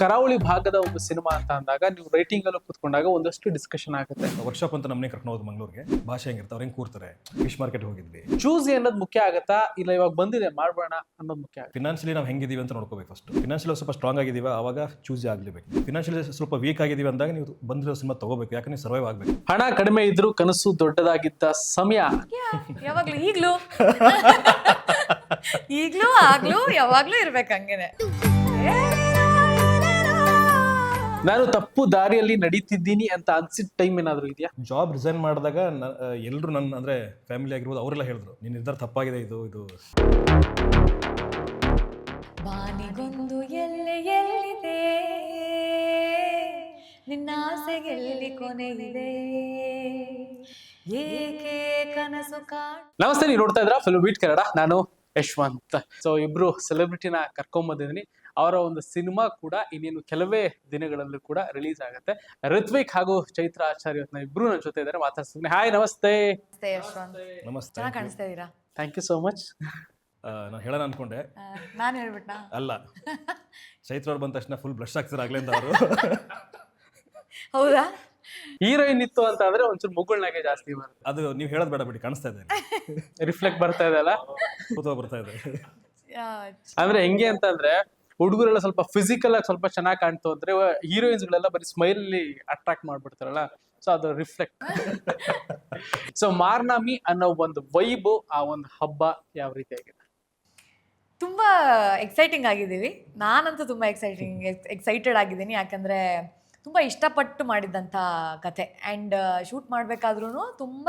ಕರಾವಳಿ ಭಾಗದ ಒಂದು ಸಿನಿಮಾ ಅಂತ ಅಂದಾಗ ನೀವು ರೈಟಿಂಗ್ ಅಲ್ಲೂ ಕೂತ್ಕೊಂಡಾಗ ಒಂದಷ್ಟು ಡಿಸ್ಕಷನ್ ಆಗುತ್ತೆ. ವರ್ಕ್ಶಾಪ್ ಅಂತ ನಮ್ಮನೆ ಕರ್ಕೊಂಡು ಹೋದ್ ಮಂಗಳೂರಿಗೆ. ಭಾಷೆ ಹೆಂಗಿರ್ತಾರೆ, ಅವ್ರು ಹೆಂಗೆ ಕೂರ್ತಾರೆ, ಫಿಶ್ ಮಾರ್ಕೆಟ್ ಹೋಗಿದ್ವಿ. ಚೂಸ್ ಅನ್ನೋದು ಮುಖ್ಯ ಆಗತ್ತಾ ಇಲ್ಲ ಇವಾಗ ಬಂದಿದೆ ಮಾಡ್ಬೋಣ ಅನ್ನೋದು ಮುಖ್ಯ ಆಗುತ್ತೆ? ಫಿನಾನ್ಷಿಯಲಿ ನಾವು ಹೆಂಗಿದೀವಿ ಅಂತ ನೋಡ್ಕೋಬೇಕು ಫಸ್ಟ್. ಫಿನಾನ್ಷಿಯಲಿ ಸ್ವಲ್ಪ ಸ್ಟ್ರಾಂಗ್ ಆಗಿದೀವಿ, ಆವಾಗ ಚೂಸ್ ಆಗಲೇಬೇಕು. ಫಿನಾನ್ಷಿಯಲಿ ಸ್ವಲ್ಪ ವೀಕ್ ಆಗಿದೀವಿ ಅಂದಾಗ ನೀವು ಬಂದಿರೋ ಸಿನಿಮಾ ತಗೋಬೇಕು, ಯಾಕಂದ್ರೆ ಸರ್ವೈವ್ ಆಗಬೇಕು. ಹಣ ಕಡಿಮೆ ಇದ್ರೂ ಕನಸು ದೊಡ್ಡದಾಗಿದ್ದ ಸಮಯ. ಯಾವಾಗ್ಲೂ ಈಗ್ಲೂ ಆಗ್ಲೂ ಯಾವಾಗ್ಲೂ ಇರ್ಬೇಕು ಹಂಗೇನೆ. ನಾನು ತಪ್ಪು ದಾರಿಯಲ್ಲಿ ನಡೀತಿದ್ದೀನಿ ಅಂತ ಅನ್ಸಿದ ಟೈಮ್ ಏನಾದ್ರು ಇದೆಯಾ? ಜಾಬ್ ರಿಸೈನ್ ಮಾಡಿದಾಗ ಎಲ್ಲರೂ ನನ್ನ ಅಂದರೆ ಫ್ಯಾಮಿಲಿ ಆಗಿರ್ಬೋದು ಅವರೆಲ್ಲ ಹೇಳಿದ್ರು, ನೀನು ನಿರ್ಧಾರ ತಪ್ಪಾಗಿದೆ, ಇದು ಬಾನಿಗೊಂದು ಎಲ್ಲಿದೆ ನಿನ್ನ ಆಸೆಗೆಲ್ಲಿ ಕೊನೆಯಿದೆ ಏಕೆ ಕನಸು ನಮಸ್ತೆ, ನೀವು ನೋಡ್ತಾ ಇದ್ರ ಫಿಲ್ಮ್ ಬೀಟ್ ಕನ್ನಡ. ನಾನು ಯಶ್ವಂತ್. ಸೊ ಇಬ್ರು ಸೆಲೆಬ್ರಿಟಿನ ಕರ್ಕೊಂಬಂದಿದ್ದೀನಿ. ಅವರ ಒಂದು ಸಿನಿಮಾ ಕೂಡ ಇನ್ನೇನು ಕೆಲವೇ ದಿನಗಳಲ್ಲಿ ಕೂಡ ರಿಲೀಸ್ ಆಗುತ್ತೆ. ಋತ್ವಿಕ್ ಹಾಗೂ ಚೈತ್ರ ಆಚಾರ್ಯ ಇಬ್ರು ನನ್ನ ಜೊತೆ ಇದ್ದಾರೆ, ಮಾತಾಡ್ತೀನಿ. ಹಾಯ್, ನಮಸ್ತೆ. ಯಶ್ವಂತ್, ನಮಸ್ತೆ. ಚೆನ್ನಾಗಿ ಕಾಣಿಸ್ತಾ ಇದ್ದೀರಾ. Thank you so much. ನಾನು ಹೇಳೋಣ ಅನ್ಕೊಂಡೆ, ನಾನು ಹೇಳ್ಬಿಟ್ನಾ? ಅಲ್ಲ, ಚೈತ್ರ ಅವ್ರು ಬಂದ ತಕ್ಷಣ ಫುಲ್ ಬ್ಲಶ್ ಆಗ್ತಾರೆ ಆಗ್ಲಿಂದ ಅವರು. ಹೌದಾ? ಹೀರೋಯಿನ್ ಇತ್ತು ಅಂತ ಅಂದ್ರೆ ಒಂಚೂರು ಮುಗುಳ್ನಾಗೆ ಜಾಸ್ತಿ ಬರುತ್ತೆ. ಅದು ನೀವು ಹೇಳೋದು ಬೇಡ ಬಿಡಿ, ಕಾಣಿಸ್ತಾ ಇದೆ, ರಿಫ್ಲೆಕ್ಟ್ ಬರ್ತಾ ಇದೆ ಅಲ್ಲ, ಬರ್ತಾ ಇದೆ. ಅಂದ್ರೆ ಹೆಂಗೆ ಅಂತ ಅಂದ್ರೆ ಹುಡುಗರೆಲ್ಲ ಸ್ವಲ್ಪ ಫಿಸಿಕಲ್ ಆಗಿ ಸ್ವಲ್ಪ ಚೆನ್ನಾಗಿ ಕಾಣ್ತು ಅಂದ್ರೆ ಹೀರೋಯಿನ್ಸ್ ಗಳೆಲ್ಲ ಬರೀ ಸ್ಮೈಲ್ ಅಲ್ಲಿ ಅಟ್ರಾಕ್ಟ್ ಮಾಡ್ಬಿಡ್ತಾರಲ್ಲ, ಸೊ ಅದು ರಿಫ್ಲೆಕ್ಟ್. ಸೊ ಮಾರ್ನಾಮಿ ಅನ್ನೋ ಒಂದು ವೈಬ್, ಆ ಒಂದು ಹಬ್ಬ ಯಾವ ರೀತಿ ಆಗಿದೆ? ತುಂಬಾ ಎಕ್ಸೈಟಿಂಗ್ ಆಗಿದ್ದೀವಿ. ನಾನಂತೂ ತುಂಬಾ ಎಕ್ಸೈಟೆಡ್ ಆಗಿದ್ದೀನಿ. ಯಾಕಂದ್ರೆ ತುಂಬ ಇಷ್ಟಪಟ್ಟು ಮಾಡಿದ್ದಂಥ ಕತೆ. ಆ್ಯಂಡ್ ಶೂಟ್ ಮಾಡಬೇಕಾದ್ರೂ ತುಂಬ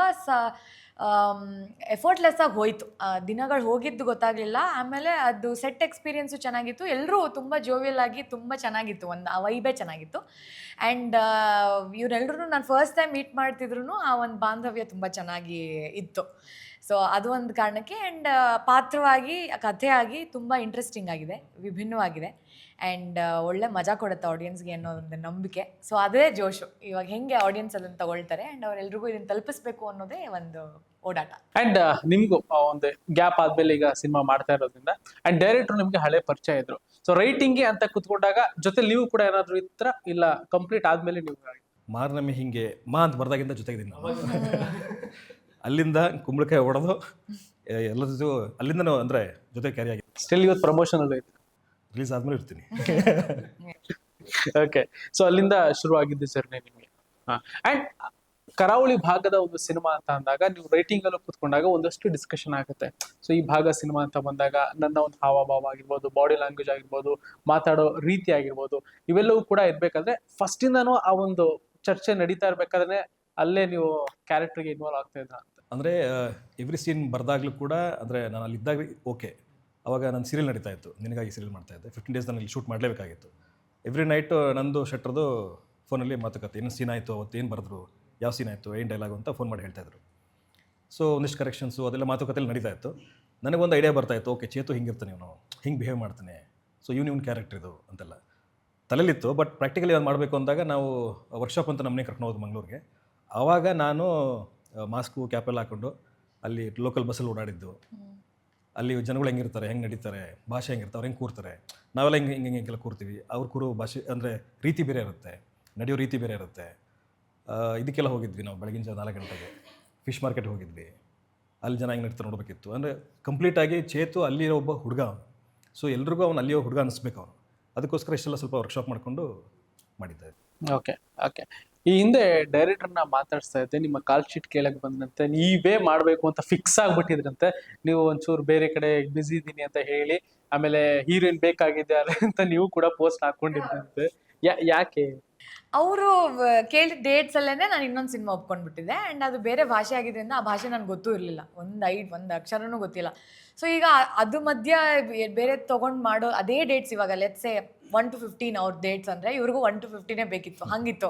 ಎಫರ್ಟ್ಲೆಸ್ ಆಗಿ ಹೋಯಿತು. ದಿನಗಳು ಹೋಗಿದ್ದು ಗೊತ್ತಾಗಲಿಲ್ಲ. ಆಮೇಲೆ ಅದು ಸೆಟ್ ಎಕ್ಸ್ಪೀರಿಯೆನ್ಸು ಚೆನ್ನಾಗಿತ್ತು. ಎಲ್ಲರೂ ತುಂಬ ಜೋವಿಯಲ್ ಆಗಿ ತುಂಬ ಚೆನ್ನಾಗಿತ್ತು, ಒಂದು ಆ ವೈಬೇ ಚೆನ್ನಾಗಿತ್ತು. ಆ್ಯಂಡ್ ಇವರೆಲ್ಲರೂ ನಾನು ಫಸ್ಟ್ ಟೈಮ್ ಮೀಟ್ ಮಾಡ್ತಿದ್ರು ಆ ಒಂದು ಬಾಂಧವ್ಯ ತುಂಬ ಚೆನ್ನಾಗಿ ಇತ್ತು. ಸೊ ಅದು ಒಂದು ಕಾರಣಕ್ಕೆ. ಆ್ಯಂಡ್ ಪಾತ್ರವಾಗಿ, ಕಥೆಯಾಗಿ ತುಂಬ ಇಂಟ್ರೆಸ್ಟಿಂಗ್ ಆಗಿದೆ, ವಿಭಿನ್ನವಾಗಿದೆ. ಆ್ಯಂಡ್ ಒಳ್ಳೆ ಮಜಾ ಕೊಡುತ್ತೆ ಆಡಿಯನ್ಸ್ಗೆ ಅನ್ನೋ ಒಂದು ನಂಬಿಕೆ. ಸೊ ಅದೇ ಜೋಶು. ಇವಾಗ ಹೆಂಗೆ ಆಡಿಯನ್ಸ್ ಅದನ್ನು ತಗೊಳ್ತಾರೆ ಆ್ಯಂಡ್ ಅವರೆಲ್ರಿಗೂ ಇದನ್ನು ತಲುಪಿಸ್ಬೇಕು ಅನ್ನೋದೇ ಒಂದು ಓಡಾಟ. ಆ್ಯಂಡ್ ನಿಮಗೂ ಒಂದು ಗ್ಯಾಪ್ ಆದ್ಮೇಲೆ ಈಗ ಸಿನಿಮಾ ಮಾಡ್ತಾ ಇರೋದ್ರಿಂದ ಆ್ಯಂಡ್ ಡೈರೆಕ್ಟ್ರು ನಿಮ್ಗೆ ಹಳೆ ಪರಿಚಯ ಇದ್ರು. ಸೊ ರೈಟಿಂಗ್ಗೆ ಅಂತ ಕುತ್ಕೊಂಡಾಗ ಜೊತೆ ನೀವು ಕೂಡ ಏನಾದ್ರು ಇತ್ರ ಇಲ್ಲ ಕಂಪ್ಲೀಟ್ ಆದ್ಮೇಲೆ ನೀವು? ಮಾರ್ನಮಿ ಹಿಂಗೆ ಅಂತ ಬರ್ದಾಗಿಂದ ಜೊತೆಗಿದ್ದೀನಿ ನಾವು. ಅಲ್ಲಿಂದ ಕುಂಬಳಕಾಯಿ ಹೊಡೆದು ಎಲ್ಲದೂ ಅಲ್ಲಿಂದ ಅಂದರೆ ಜೊತೆ ಕ್ಯಾರಿ ಆಗಿದೆ. ಸ್ಟಿಲ್ ಇವತ್ತು ಪ್ರಮೋಷನ್ ಅಲ್ಲೂ ಐತೆ, ರಿಲೀಸ್ ಆದ್ಮೇಲೆ ಇರ್ತೀನಿ. ಓಕೆ, ಸೊ ಅಲ್ಲಿಂದ ಶುರು ಆಗಿದ್ದು ಜರ್ನಿ ನಿಮಗೆ. ಆ್ಯಂಡ್ ಕರಾವಳಿ ಭಾಗದ ಒಂದು ಸಿನಿಮಾ ಅಂತ ಅಂದಾಗ ನೀವು ರೈಟಿಂಗ್ ಅಲ್ಲೂ ಕೂತ್ಕೊಂಡಾಗ ಒಂದಷ್ಟು ಡಿಸ್ಕಷನ್ ಆಗುತ್ತೆ. ಸೊ ಈ ಭಾಗ ಸಿನಿಮಾ ಅಂತ ಬಂದಾಗ ನನ್ನ ಒಂದು ಹಾವಭಾವ ಆಗಿರ್ಬೋದು, ಬಾಡಿ ಲ್ಯಾಂಗ್ವೇಜ್ ಆಗಿರ್ಬೋದು, ಮಾತಾಡೋ ರೀತಿ ಆಗಿರ್ಬೋದು, ಇವೆಲ್ಲವೂ ಕೂಡ ಇರ್ಬೇಕಾದ್ರೆ ಫಸ್ಟಿಂದನೂ ಆ ಒಂದು ಚರ್ಚೆ ನಡೀತಾ ಇರ್ಬೇಕಾದ್ರೆ ಅಲ್ಲೇ ನೀವು ಕ್ಯಾರೆಕ್ಟರ್ಗೆ ಇನ್ವಾಲ್ವ್ ಆಗ್ತಾ ಇದ್ರ ಅಂತ? ಅಂದರೆ ಎವ್ರಿ ಸೀನ್ ಬರ್ದಾಗ್ಲೂ ಕೂಡ, ಅಂದರೆ ನಾನು ಅಲ್ಲಿದ್ದಾಗ ಓಕೆ, ಅವಾಗ ನಾನು ಸೀರಿಯಲ್ ನಡೀತಾ ಇತ್ತು, ನಿನಗಾಗಿ ಸೀರಿಯಲ್ ಮಾಡ್ತಾಯಿದ್ದೆ. 15 ಡೇಸ್ ನಾನು ಇಲ್ಲಿ ಶೂಟ್ ಮಾಡಲೇಬೇಕಾಗಿತ್ತು. ಎವ್ರಿ ನೈಟು ನಂದು ಶೆಟ್ರದು ಫೋನಲ್ಲಿ ಮಾತುಕತೆ, ಏನು ಸೀನ್ ಆಯಿತು, ಅವತ್ತು ಏನು ಬರೆದ್ರು, ಯಾವ ಸೀನ್ ಆಯಿತು, ಏನು ಡೈಲಾಗು ಅಂತ ಫೋನ್ ಮಾಡಿ ಹೇಳ್ತಾಯಿದ್ರು. ಸೊ ಒಂದಿಷ್ಟು ಕರೆಕ್ಷನ್ಸು ಅದೆಲ್ಲ ಮಾತುಕತೆಯಲ್ಲಿ ನಡೀತಾ ಇತ್ತು. ನನಗೊಂದು ಐಡಿಯಾ ಬರ್ತಾಯಿತ್ತು, ಓಕೆ ಚೇತು ಹಿಂಗಿರ್ತಾನೆ, ಇವನು ಹಿಂಗೆ ಬಿಹೇವ್ ಮಾಡ್ತಾನೆ, ಸೊ ಇವ್ನ ಕ್ಯಾರೆಕ್ಟರ್ ಇದು ಅಂತೆಲ್ಲ ತಲೆಯಲ್ಲಿತ್ತು. ಬಟ್ ಪ್ರಾಕ್ಟಿಕಲಿ ಅದು ಮಾಡಬೇಕು ಅಂದಾಗ ನಾವು ವರ್ಕ್ಶಾಪ್ ಅಂತ ನಮ್ಮನೆ ಕರ್ಕೊಂಡು ಹೋದ್ ಮಂಗಳೂರಿಗೆ. ಆವಾಗ ನಾನು ಮಾಸ್ಕು ಕ್ಯಾಪೆಲ್ಲ ಹಾಕ್ಕೊಂಡು ಅಲ್ಲಿ ಲೋಕಲ್ ಬಸ್ಸಲ್ಲಿ ಓಡಾಡಿದ್ದು. ಅಲ್ಲಿ ಜನಗಳು ಹೆಂಗಿರ್ತಾರೆ, ಹೆಂಗೆ ನಡೀತಾರೆ, ಭಾಷೆ ಹೆಂಗಿರ್ತಾರೆ, ಅವ್ರು ಹೆಂಗೆ ಕೂರ್ತಾರೆ, ನಾವೆಲ್ಲ ಹಿಂಗೆಲ್ಲ ಕೂರ್ತೀವಿ. ಅವ್ರು ಕೂರೋ ಭಾಷೆ ಅಂದರೆ ರೀತಿ ಬೇರೆ ಇರುತ್ತೆ, ನಡೆಯೋ ರೀತಿ ಬೇರೆ ಇರುತ್ತೆ. ಇದಕ್ಕೆಲ್ಲ ಹೋಗಿದ್ವಿ ನಾವು ಬೆಳಗಿನ ಜಾವ 4 ಗಂಟೆಗೆ ಫಿಶ್ ಮಾರ್ಕೆಟ್ ಹೋಗಿದ್ವಿ. ಅಲ್ಲಿ ಜನ ಹೆಂಗೆ ನಡೀತಾರೆ ನೋಡಬೇಕಿತ್ತು. ಅಂದರೆ ಕಂಪ್ಲೀಟಾಗಿ ಚೇತು ಅಲ್ಲಿರೋ ಒಬ್ಬ ಹುಡುಗ ಅವನು. ಸೊ ಎಲ್ರಿಗೂ ಅವ್ನು ಅಲ್ಲಿಯೋ ಹುಡುಗ ಅನ್ನಿಸ್ಬೇಕು ಅವನು. ಅದಕ್ಕೋಸ್ಕರ ಇಷ್ಟೆಲ್ಲ ಸ್ವಲ್ಪ ವರ್ಕ್ಶಾಪ್ ಮಾಡಿಕೊಂಡು ಮಾಡಿದ್ದೆ. Okay okay. ಈ ಹಿಂದೆ ಡೈರೆಕ್ಟರ್ನ ಮಾತಾಡ್ಸ್ತಾ ಇದ್ದೆ, ನಿಮ್ಮ ಕಾಲ್ ಶೀಟ್ ಕೇಳಕ್ಕೆ ಬಂದಂತೆ ನೀವೇ ಮಾಡಬೇಕು ಅಂತ ಫಿಕ್ಸ್ ಆಗ್ಬಿಟ್ಟಿದ್ರಂತೆ. ನೀವು ಒಂಚೂರು ಬೇರೆ ಕಡೆ ಬ್ಯುಸಿ ಇದ್ದೀನಿ ಅಂತ ಹೇಳಿ ಆಮೇಲೆ ಹೀರೋಯಿನ್ ಬೇಕಾಗಿದೆ ಅಂತ ನೀವು ಕೂಡ ಪೋಸ್ಟ್ ಹಾಕೊಂಡಿದ್ದಂತೆ. ಯಾಕೆ? ಅವರು ಕೇಳಿದ ಡೇಟ್ಸ್ ಅಲ್ಲೇ ನಾನು ಇನ್ನೊಂದು ಸಿನಿಮಾ ಒಪ್ಕೊಂಡ್ಬಿಟ್ಟಿದ್ದೆ. ಆ್ಯಂಡ್ ಅದು ಬೇರೆ ಭಾಷೆ ಆಗಿದ್ದರಿಂದ ಆ ಭಾಷೆ ನನಗೆ ಗೊತ್ತೂ ಇರಲಿಲ್ಲ, ಒಂದು ಅಕ್ಷರನೂ ಗೊತ್ತಿಲ್ಲ. ಸೊ ಈಗ ಅದು ಮಧ್ಯ ಬೇರೆ ತೊಗೊಂಡು ಮಾಡೋ ಅದೇ ಡೇಟ್ಸ್ ಇವಾಗ ಲೆಟ್ಸೆ 1 to 15 ಅವ್ರ ಡೇಟ್ಸ್ ಅಂದರೆ ಇವ್ರಿಗೂ 1 to 15 ಬೇಕಿತ್ತು, ಹಂಗಿತ್ತು.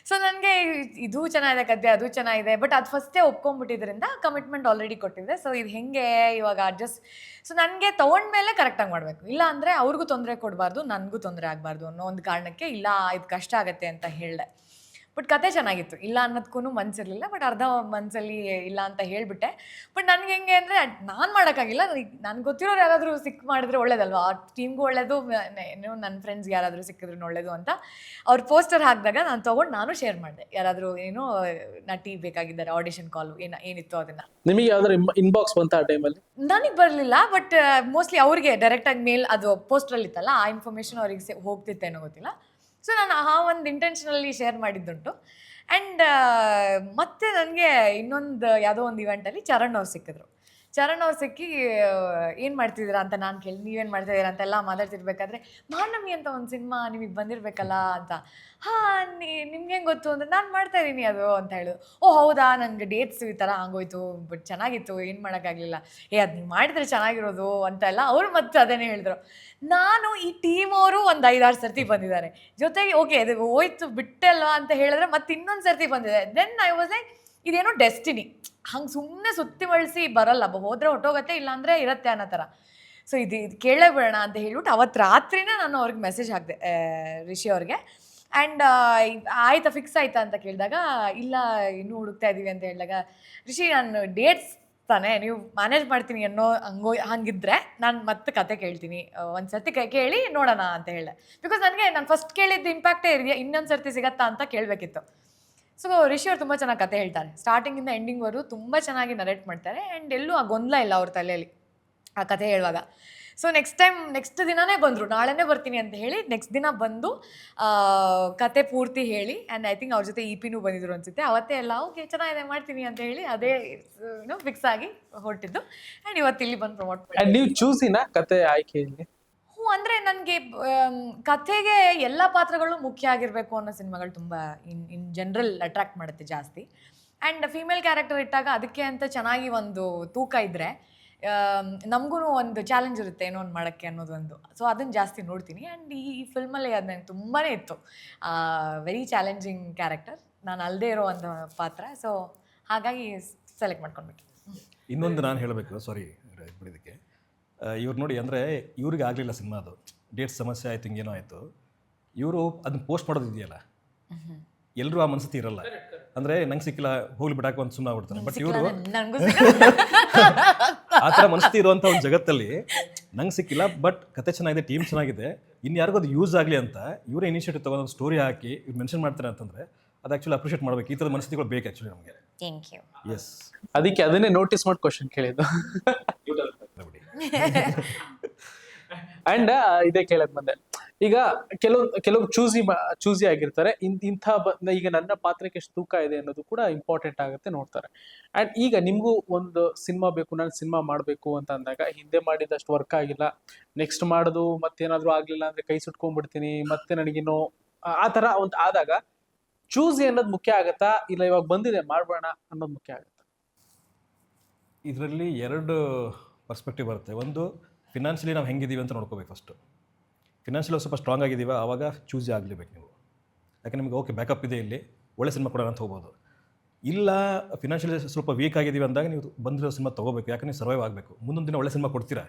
ಸೊ ನನಗೆ ಇದು ಚೆನ್ನಾಗಿದೆ ಕತೆ, ಅದು ಚೆನ್ನಾಗಿದೆ, ಬಟ್ ಅದು ಫಸ್ಟೇ ಒಪ್ಕೊಂಡ್ಬಿಟ್ಟಿದ್ರಿಂದ ಕಮಿಟ್ಮೆಂಟ್ ಆಲ್ರೆಡಿ ಕೊಟ್ಟಿದ್ದೆ. ಸೊ ಇದು ಹೆಂಗೆ ಇವಾಗ ಅಡ್ಜಸ್ಟ್, ಸೊ ನನಗೆ ತೊಗೊಂಡ್ಮೇಲೆ ಕರೆಕ್ಟಾಗಿ ಮಾಡಬೇಕು, ಇಲ್ಲ ಅಂದರೆ ಅವ್ರಿಗೂ ತೊಂದರೆ ಕೊಡಬಾರ್ದು, ನನಗೂ ತೊಂದರೆ ಆಗಬಾರ್ದು ಅನ್ನೋ ಒಂದು ಕಾರಣಕ್ಕೆ ಇಲ್ಲ ಇದು ಕಷ್ಟ ಆಗುತ್ತೆ ಅಂತ ಹೇಳಿದೆ. ಬಟ್ ಕತೆ ಚೆನ್ನಾಗಿತ್ತು, ಇಲ್ಲ ಅನ್ನೋದಕ್ಕೂ ಮನ್ಸಿರಲಿಲ್ಲ. ಬಟ್ ಅರ್ಧ ಮನಸ್ಸಲ್ಲಿ ಇಲ್ಲ ಅಂತ ಹೇಳಿಬಿಟ್ಟೆ. ಬಟ್ ನನಗೆ ಹೆಂಗೆ ಅಂದರೆ ನಾನು ಮಾಡೋಕ್ಕಾಗಿಲ್ಲ, ನನಗೆ ಗೊತ್ತಿರೋರು ಯಾರಾದರೂ ಮಾಡಿದ್ರೆ ಒಳ್ಳೇದಲ್ವಾ, ಆ ಟೀಮ್ಗೂ ಒಳ್ಳೇದು, ಏನು ನನ್ನ ಫ್ರೆಂಡ್ಸ್ಗೆ ಯಾರಾದರೂ ಸಿಕ್ಕಿದ್ರು ಒಳ್ಳೇದು ಅಂತ ಅವ್ರು ಪೋಸ್ಟರ್ ಹಾಕಿದಾಗ ನಾನು ತೊಗೊಂಡು ನಾನು ಶೇರ್ ಮಾಡಿದೆ. ಯಾರಾದರೂ ಏನೋ ನಟಿ ಬೇಕಾಗಿದ್ದಾರೆ, ಆಡಿಷನ್ ಕಾಲು ಏನಿತ್ತು ಅದನ್ನು. ನಿಮಗೆ ಯಾವ್ದಾರು ಇನ್ಬಾಕ್ಸ್ ಬಂತ ಆ ಟೈಮಲ್ಲಿ? ನನಗೆ ಬರಲಿಲ್ಲ, ಬಟ್ ಮೋಸ್ಟ್ಲಿ ಅವ್ರಿಗೆ ಡೈರೆಕ್ಟಾಗಿ ಮೇಲ್ ಅದು ಪೋಸ್ಟ್ರಲ್ಲಿ ಇತ್ತಲ್ಲ, ಆ ಇನ್ಫಾರ್ಮೇಷನ್ ಅವ್ರಿಗೆ ಹೋಗ್ತಿತ್ತೇನೋ ಗೊತ್ತಿಲ್ಲ. ಸೊ ನಾನು ಆ ಒಂದು ಇಂಟೆನ್ಷನಲ್ಲಿ ಶೇರ್ ಮಾಡಿದ್ದುಂಟು. ಆ್ಯಂಡ್ ಮತ್ತೆ ನನಗೆ ಇನ್ನೊಂದು ಯಾವುದೋ ಒಂದು ಇವೆಂಟಲ್ಲಿ ಚರಣ್ ಅವ್ರು ಸಿಕ್ಕಿದ್ರು. ಚರಣ್ ಅವ್ರು ಸಿಕ್ಕಿ ಏನು ಮಾಡ್ತಿದ್ದೀರಾ ಅಂತ ನಾನು ಕೇಳಿ, ನೀವೇನು ಮಾಡ್ತಿದ್ದೀರಾ ಅಂತೆಲ್ಲ ಮಾತಾಡ್ತಿರ್ಬೇಕಾದ್ರೆ, ಮಾನವಿ ಅಂತ ಒಂದು ಸಿನಿಮಾ ನಿಮಗೆ ಬಂದಿರಬೇಕಲ್ಲ ಅಂತ. ಹಾಂ, ನಿಮ್ಗೆ ಹೆಂಗೆ ಗೊತ್ತು ಅಂದರೆ, ನಾನು ಮಾಡ್ತಾಯಿದ್ದೀನಿ ಅದು ಅಂತ ಹೇಳಿದ್ರು. ಓ ಹೌದಾ, ನನಗೆ ಡೇಟ್ಸ್ ಈ ಥರ ಆಗೋಯ್ತು, ಬಟ್ ಚೆನ್ನಾಗಿತ್ತು, ಏನು ಮಾಡೋಕ್ಕಾಗಲಿಲ್ಲ. ಅದು ನೀವು ಮಾಡಿದರೆ ಚೆನ್ನಾಗಿರೋದು ಅಂತೆಲ್ಲ ಅವರು ಮತ್ತೆ ಅದನ್ನೇ ಹೇಳಿದ್ರು. ನಾನು ಈ ಟೀಮ್ ಅವರು ಒಂದು 5-6 ಸರ್ತಿ ಬಂದಿದ್ದಾರೆ ಜೊತೆಗೆ. ಓಕೆ, ಅದು ಹೋಯ್ತು ಬಿಟ್ಟಲ್ವಾ ಅಂತ ಹೇಳಿದ್ರೆ ಮತ್ತೆ ಇನ್ನೊಂದು ಸರ್ತಿ ಬಂದಿದೆ. ದೆನ್ ಐ ವಾಸ್ ಲೈಕ್, ಇದೇನೋ ಡೆಸ್ಟಿನಿ, ಹಂಗೆ ಸುಮ್ಮನೆ ಸುತ್ತಿ ಬಳಸಿ ಬರಲ್ಲ, ಹೋದರೆ ಹೊಟ್ಟೋಗತ್ತೆ, ಇಲ್ಲಾಂದರೆ ಇರುತ್ತೆ ಅನ್ನೋ ಥರ. ಸೊ ಇದು ಕೇಳೇ ಬಿಡೋಣ ಅಂತ ಹೇಳ್ಬಿಟ್ಟು ಅವತ್ತು ರಾತ್ರಿನೇ ನಾನು ಅವ್ರಿಗೆ ಮೆಸೇಜ್ ಹಾಕಿದೆ, ರಿಷಿ ಅವ್ರಿಗೆ. ಆ್ಯಂಡ್ ಆಯ್ತಾ, ಫಿಕ್ಸ್ ಆಯ್ತಾ ಅಂತ ಕೇಳಿದಾಗ, ಇಲ್ಲ ಇನ್ನೂ ಹುಡುಕ್ತಾ ಇದ್ದೀವಿ ಅಂತ ಹೇಳಿದಾಗ, ರಿಷಿ ನಾನು ಡೇಟ್ಸ್ ತಾನೇ, ನೀವು ಮ್ಯಾನೇಜ್ ಮಾಡ್ತೀನಿ ಅನ್ನೋ ಹಂಗಿದ್ರೆ ನಾನು ಮತ್ತೆ ಕತೆ ಕೇಳ್ತೀನಿ, ಒಂದು ಸರ್ತಿ ಕೇಳಿ ನೋಡೋಣ ಅಂತ ಹೇಳಿದೆ. ಬಿಕಾಸ್ ನನಗೆ ನಾನು ಫಸ್ಟ್ ಕೇಳಿದ್ದು ಇಂಪ್ಯಾಕ್ಟೇ ಇದೆಯಾ, ಇನ್ನೊಂದು ಸರ್ತಿ ಸಿಗತ್ತಾ ಅಂತ ಕೇಳಬೇಕಿತ್ತು. ಸೊ ರಿಷಿ ಅವ್ರು ತುಂಬ ಚೆನ್ನಾಗಿ ಕತೆ ಹೇಳ್ತಾರೆ, ಸ್ಟಾರ್ಟಿಂಗಿಂದ ಎಂಡಿಂಗ್ವರೆಗೂ ತುಂಬ ಚೆನ್ನಾಗಿ ನರೇಟ್ ಮಾಡ್ತಾರೆ. ಆ್ಯಂಡ್ ಎಲ್ಲೂ ಆ ಗೊಂದಲ ಇಲ್ಲ ಅವ್ರ ತಲೆಯಲ್ಲಿ ಆ ಕತೆ ಹೇಳುವಾಗ. ಸೊ ನೆಕ್ಸ್ಟ್ ದಿನವೇ ಬಂದರು, ನಾಳೆನೇ ಬರ್ತೀನಿ ಅಂತ ಹೇಳಿ ನೆಕ್ಸ್ಟ್ ದಿನ ಬಂದು ಕತೆ ಪೂರ್ತಿ ಹೇಳಿ. ಆ್ಯಂಡ್ ಐ ಥಿಂಕ್ ಅವ್ರ ಜೊತೆ EP ಬಂದಿದ್ರು ಅನಿಸುತ್ತೆ. ಅವತ್ತೇ ಎಲ್ಲ ಓಕೆ ಚೆನ್ನಾಗಿದೆ ಮಾಡ್ತೀನಿ ಅಂತ ಹೇಳಿ ಅದೇ ಫಿಕ್ಸ್ ಆಗಿ ಹೊರಟಿದ್ದು. ಆ್ಯಂಡ್ ಇವತ್ತು ಇಲ್ಲಿ ಬಂದು ಪ್ರಮೋಟ್ ಮಾಡಿ. ನೀವು ಚೂಸಿನ ಕತೆ ಆಯ್ಕೆಯಲ್ಲಿ? ಅಂದರೆ ನನಗೆ ಕಥೆಗೆ ಎಲ್ಲ ಪಾತ್ರಗಳು ಮುಖ್ಯ ಆಗಿರಬೇಕು ಅನ್ನೋ ಸಿನಿಮಾಗಳು ತುಂಬ ಇನ್ ಜನರಲ್ ಅಟ್ರಾಕ್ಟ್ ಮಾಡುತ್ತೆ ಜಾಸ್ತಿ. ಆ್ಯಂಡ್ ಫೀಮೇಲ್ ಕ್ಯಾರೆಕ್ಟರ್ ಇಟ್ಟಾಗ ಅದಕ್ಕೆ ಅಂತ ಚೆನ್ನಾಗಿ ಒಂದು ತೂಕ ಇದ್ದರೆ ನಮಗೂ ಒಂದು ಚಾಲೆಂಜ್ ಇರುತ್ತೆ ಏನೋ ಒಂದು ಮಾಡೋಕ್ಕೆ ಅನ್ನೋದೊಂದು. ಸೊ ಅದನ್ನು ಜಾಸ್ತಿ ನೋಡ್ತೀನಿ. ಆ್ಯಂಡ್ ಈ ಫಿಲ್ಮಲ್ಲಿ ಅದು ನನಗೆ ತುಂಬಾ ಇತ್ತು, ವೆರಿ ಚಾಲೆಂಜಿಂಗ್ ಕ್ಯಾರೆಕ್ಟರ್, ನಾನು ಅಲ್ಲದೆ ಇರೋ ಒಂದು ಪಾತ್ರ. ಸೊ ಹಾಗಾಗಿ ಸೆಲೆಕ್ಟ್ ಮಾಡ್ಕೊಂಡ್ಬಿಟ್ಟು. ಇನ್ನೊಂದು ನಾನು ಹೇಳಬೇಕು, ಸಾರಿ ಬಿಡಿದಕ್ಕೆ, ಇವ್ರು ನೋಡಿ, ಅಂದರೆ ಇವ್ರಿಗೆ ಆಗಲಿಲ್ಲ ಸಿನಿಮಾ, ಅದು ಡೇಟ್ ಸಮಸ್ಯೆ ಆಯಿತು, ಹಿಂಗೇನೋ ಆಯಿತು. ಇವರು ಅದನ್ನ ಪೋಸ್ಟ್ ಮಾಡೋದು ಇದೆಯಲ್ಲ, ಎಲ್ಲರೂ ಆ ಮನಸ್ಥಿತಿ ಇರಲ್ಲ. ಅಂದರೆ ನಂಗೆ ಸಿಕ್ಕಿಲ್ಲ, ಹೋಗ್ಲಿ ಬಿಡಾಕ ಒಂದು ಸುಮ್ಮನೆ ಆಗ್ಬಿಡ್ತಾನೆ. ಬಟ್ ಇವರು ಆ ಥರ ಮನಸ್ಥಿತಿ ಇರುವಂಥ ಒಂದು ಜಗತ್ತಲ್ಲಿ ನಂಗೆ ಸಿಕ್ಕಿಲ್ಲ, ಬಟ್ ಕತೆ ಚೆನ್ನಾಗಿದೆ, ಟೀಮ್ ಚೆನ್ನಾಗಿದೆ, ಇನ್ಯಾರಿಗೂ ಅದು ಯೂಸ್ ಆಗಲಿ ಅಂತ ಇವರೇ ಇನಿಷಿಯೇಟಿವ್ ತೊಗೊಂಡು ಒಂದು ಸ್ಟೋರಿ ಹಾಕಿ ಇವ್ರು ಮೆನ್ಷನ್ ಮಾಡ್ತಾರೆ ಅಂತಂದರೆ ಅದು ಆ್ಯಕ್ಚುಲಿ ಅಪ್ರಿಷಿಯೇಟ್ ಮಾಡಬೇಕು. ಈ ಥರದ ಮನಸ್ಥಿತಿಗಳು ಬೇಕು ಆ್ಯಕ್ಚುಲಿ ನಮಗೆ. Thank you. ಎಸ್, ಅದಕ್ಕೆ ಅದನ್ನೇ ನೋಟಿಸ್ ಮಾಡಿ ಕ್ವಶನ್ ಕೇಳಿದ್ದು. ಅಂಡ್ ಇದೇ ಕೇಳಕ್ ಬಂದೆ. ಈಗ ಕೆಲವು ಚೂಸಿ ಆಗಿರ್ತಾರೆ, ಈಗ ನನ್ನ ಪಾತ್ರಕ್ಕೆ ಎಷ್ಟು ತೂಕ ಇದೆ ಅನ್ನೋದು ಕೂಡ ಇಂಪಾರ್ಟೆಂಟ್ ಆಗುತ್ತೆ, ನೋಡ್ತಾರೆ. ಅಂಡ್ ಈಗ ನಿಮ್ಗೂ ಒಂದು ಸಿನಿಮಾ ಬೇಕು, ನಾನು ಸಿನಿಮಾ ಮಾಡಬೇಕು ಅಂತ ಅಂದಾಗ, ಹಿಂದೆ ಮಾಡಿದಷ್ಟು ವರ್ಕ್ ಆಗಿಲ್ಲ, ನೆಕ್ಸ್ಟ್ ಮಾಡೋದು ಮತ್ತೇನಾದ್ರೂ ಆಗ್ಲಿಲ್ಲ ಅಂದ್ರೆ ಕೈ ಸುಟ್ಕೊಂಡ್ಬಿಡ್ತೀನಿ, ಮತ್ತೆ ನನಗಿನ್ನೂ ಆ ಥರ ಒಂದು ಆದಾಗ ಚೂಸಿ ಅನ್ನೋದು ಮುಖ್ಯ ಆಗತ್ತಾ, ಇಲ್ಲ ಇವಾಗ ಬಂದಿದೆ ಮಾಡ್ಬೋಣ ಅನ್ನೋದು ಮುಖ್ಯ ಆಗುತ್ತಾ? ಇದರಲ್ಲಿ 2 ಪರ್ಸ್ಪೆಕ್ಟಿವ್ ಬರುತ್ತೆ. ಒಂದು, ಫಿನಾನ್ಷಿಯಲಿ ನಾವು ಹೆಂಗಿದ್ದೀವಿ ಅಂತ ನೋಡ್ಕೋಬೇಕು ಫಸ್ಟು. ಫಿನಾನ್ಷಿಯಲಿ ಸ್ವಲ್ಪ ಸ್ಟ್ರಾಂಗ್ ಆಗಿದ್ದೀವಿ, ಆವಾಗ ಚೂಸಿ ಆಗಲೇಬೇಕು ನೀವು. ಯಾಕೆ ನಿಮಗೆ ಓಕೆ ಬ್ಯಾಕಪ್ ಇದೆ, ಇಲ್ಲಿ ಒಳ್ಳೆ ಸಿನಿಮಾ ಕೊಡೋಣ ಅಂತ ಹೋಗ್ಬೋದು. ಇಲ್ಲ ಫಿನಾನ್ಷಿಯಲಿ ಸ್ವಲ್ಪ ವೀಕ್ ಆಗಿದ್ದೀವಿ ಅಂದಾಗ ನೀವು ಬಂದಿರೋ ಸಿನಿಮಾ ತೊಗೋಬೇಕು, ಯಾಕೆ ನೀವು ಸರ್ವೈವ್ ಆಗಬೇಕು. ಮುಂದೊಂದು ದಿನ ಒಳ್ಳೆ ಸಿನಿಮಾ ಕೊಡ್ತೀರಾ,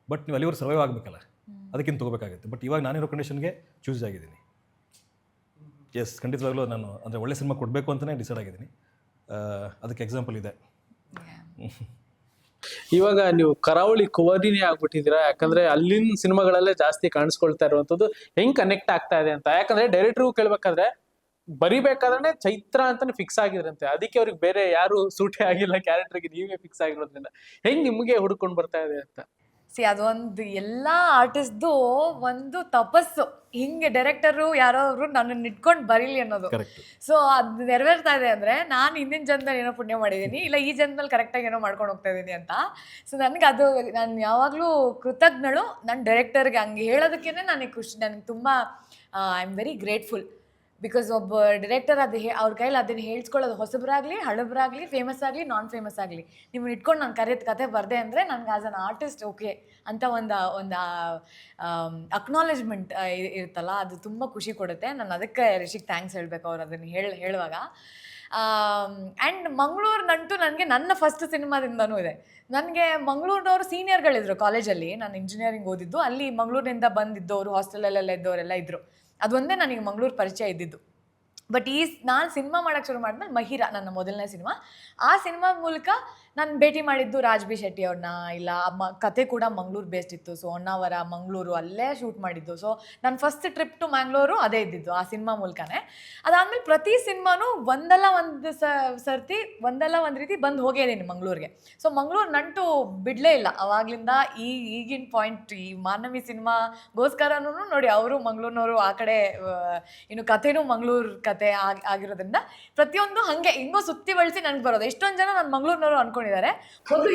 ಬಟ್ ನೀವು ಅಲ್ಲಿವರೆಗೆ ಸರ್ವೈವ್ ಆಗಬೇಕಲ್ಲ, ಅದಕ್ಕಿಂತ ತೊಗೋಬೇಕಾಗುತ್ತೆ. ಬಟ್ ಇವಾಗ ನಾನಿರೋ ಕಂಡೀಷನ್ಗೆ ಚೂಸ್ ಆಗಿದ್ದೀನಿ. ಎಸ್, ಖಂಡಿತವಾಗ್ಲೂ ನಾನು ಅಂದರೆ ಒಳ್ಳೆ ಸಿನಿಮಾ ಕೊಡಬೇಕು ಅಂತಲೇ ಡಿಸೈಡ್ ಆಗಿದ್ದೀನಿ. ಅದಕ್ಕೆ ಎಕ್ಸಾಂಪಲ್ ಇದೆ. ಇವಾಗ ನೀವು ಕರಾವಳಿ ಕುವರಿನೇ ಆಗ್ಬಿಟ್ಟಿದ್ದೀರಾ, ಯಾಕಂದ್ರೆ ಅಲ್ಲಿನ ಸಿನಿಮಾಗಳಲ್ಲೇ ಜಾಸ್ತಿ ಕಾಣಿಸ್ಕೊಳ್ತಾ ಇರುವಂತದ್ದು. ಹೆಂಗ್ ಕನೆಕ್ಟ್ ಆಗ್ತಾ ಇದೆ ಅಂತ, ಯಾಕಂದ್ರೆ ಡೈರೆಕ್ಟ್ರು ಕೇಳ್ಬೇಕಾದ್ರೆ ಬರಿಬೇಕಾದ್ರೆ ಚೈತ್ರ ಅಂತಾನೆ ಫಿಕ್ಸ್ ಆಗಿದ್ರಂತೆ, ಅದಕ್ಕೆ ಅವ್ರಿಗೆ ಬೇರೆ ಯಾರು ಸೂಟೇ ಆಗಿಲ್ಲ ಕ್ಯಾರೆಕ್ಟರ್ಗೆ, ನೀವೇ ಫಿಕ್ಸ್ ಆಗಿರೋದ್ರಿಂದ ಹೆಂಗ್ ನಿಮ್ಗೆ ಹುಡ್ಕೊಂಡು ಬರ್ತಾ ಇದೆ ಅಂತ? ಅದೊಂದು ಎಲ್ಲ ಆರ್ಟಿಸ್ಟ್ದು ಒಂದು ತಪಸ್ಸು, ಹಿಂಗೆ ಡೈರೆಕ್ಟರು ಯಾರವರು ನನ್ನನ್ನು ಇಟ್ಕೊಂಡು ಬರೀಲಿ ಅನ್ನೋದು. ಸೊ ಅದು ನೆರವೇರ್ತಾ ಇದೆ ಅಂದರೆ ನಾನು ಹಿಂದಿನ ಜನ್ಮದಲ್ಲಿ ಏನೋ ಪುಣ್ಯ ಮಾಡಿದ್ದೀನಿ, ಇಲ್ಲ ಈ ಜನ್ಮದಲ್ಲಿ ಕರೆಕ್ಟಾಗಿ ಏನೋ ಮಾಡ್ಕೊಂಡು ಹೋಗ್ತಾ ಇದ್ದೀನಿ ಅಂತ. ಸೊ ನನಗೆ ಅದು, ನಾನು ಯಾವಾಗಲೂ ಕೃತಜ್ಞಳು ನನ್ನ ಡೈರೆಕ್ಟರ್ಗೆ. ಹಂಗೆ ಹೇಳೋದಕ್ಕೇ ನನಗೆ ಖುಷಿ, ನನಗೆ ತುಂಬ I am very grateful. Because ಒಬ್ಬ ಡೈರೆಕ್ಟರ್ ಅದು ಅವ್ರ ಕೈಲಿ ಅದನ್ನು ಹೇಳ್ಸ್ಕೊಳ್ಳೋದು, ಹೊಸಬರಾಗಲಿ ಹಳಬರಾಗಲಿ, ಫೇಮಸ್ ಆಗಲಿ ನಾನ್ ಫೇಮಸ್ ಆಗಲಿ, ನಿಮ್ಮನ್ನು ಇಟ್ಕೊಂಡು ನಾನು ಕತೆ ಬರದೆ ಅಂದರೆ ನನಗೆ ಆಸ್ ಅನ್ ಆರ್ಟಿಸ್ಟ್ ಓಕೆ ಅಂತ ಒಂದು ಅಕ್ನಾಲೇಜ್ಮೆಂಟ್ ಇರುತ್ತಲ್ಲ, ಅದು ತುಂಬ ಖುಷಿ ಕೊಡುತ್ತೆ. ನಾನು ಅದಕ್ಕೆ ರಿಷಿಗೆ ಥ್ಯಾಂಕ್ಸ್ ಹೇಳಬೇಕು ಅವ್ರು ಅದನ್ನು ಹೇಳುವಾಗ. ಆ್ಯಂಡ್ ಮಂಗಳೂರಿನಂತೂ ನನಗೆ ನನ್ನ ಫಸ್ಟ್ ಸಿನಿಮಾದಿಂದನೂ ಇದೆ. ನನಗೆ ಮಂಗಳೂರಿನವರು ಸೀನಿಯರ್ಗಳಿದ್ರು ಕಾಲೇಜಲ್ಲಿ, ನಾನು ಇಂಜಿನಿಯರಿಂಗ್ ಓದಿದ್ದು ಅಲ್ಲಿ. ಮಂಗಳೂರಿನಿಂದ ಬಂದಿದ್ದವರು, ಹಾಸ್ಟೆಲಲ್ಲೆಲ್ಲ ಇದ್ದವರೆಲ್ಲ ಇದ್ದರು. ಅದೊಂದೇ ನನಗೆ ಮಂಗಳೂರು ಪರಿಚಯ ಇದ್ದಿದ್ದು. ಬಟ್ ನಾನು ಸಿನಿಮಾ ಮಾಡೋಕ್ಕೆ ಶುರು ಮಾಡಿದ್ಮೇಲೆ ಮಹಿರಾ ನನ್ನ ಮೊದಲನೇ ಸಿನಿಮಾ, ಆ ಸಿನಿಮಾ ಮೂಲಕ ನಾನು ಭೇಟಿ ಮಾಡಿದ್ದು ರಾಜ್ ಬಿ ಶೆಟ್ಟಿ ಅವ್ರನ್ನ. ಇಲ್ಲ ಕತೆ ಕೂಡ ಮಂಗಳೂರು ಬೇಸ್ಡ್ ಇತ್ತು. ಸೊ ಹೊನ್ನಾವರ, ಮಂಗಳೂರು ಅಲ್ಲೇ ಶೂಟ್ ಮಾಡಿದ್ದು. ಸೊ ನನ್ನ ಫಸ್ಟ್ ಟ್ರಿಪ್ ಟು ಮ್ಯಾಂಗ್ಳೂರು ಅದೇ ಇದ್ದಿದ್ದು ಆ ಸಿನಿಮಾ ಮೂಲಕನೇ. ಅದಾದಮೇಲೆ ಪ್ರತಿ ಸಿನಿಮಾನೂ ಒಂದಲ್ಲ ಒಂದು ರೀತಿ ಬಂದು ಹೋಗಿದ್ದೀನಿ ಮಂಗಳೂರಿಗೆ. ಸೊ ಮಂಗಳೂರು ನಂಟು ಬಿಡಲೇ ಇಲ್ಲ ಅವಾಗಲಿಂದ. ಈಗಿನ ಪಾಯಿಂಟ್ ಈ ಮಾನವಿ ಸಿನಿಮಾಗೋಸ್ಕರನೂ ನೋಡಿ ಅವರು ಮಂಗಳೂರಿನವರು, ಆ ಕಡೆ ಇನ್ನು ಕಥೆನೂ ಮಂಗಳೂರು ಕತೆ ಆಗಿರೋದ್ರಿಂದ ಪ್ರತಿಯೊಂದು ಹಾಗೆ ಹಿಂಗೋ ಸುತ್ತಿ ಬಳಸಿ ನನಗೆ ಬರೋದು. ಎಷ್ಟೊಂದು ಜನ ನಾನು ಮಂಗಳೂರಿನವರು ಅನ್ಕೊಂಡಿದ್ದಾರೆ.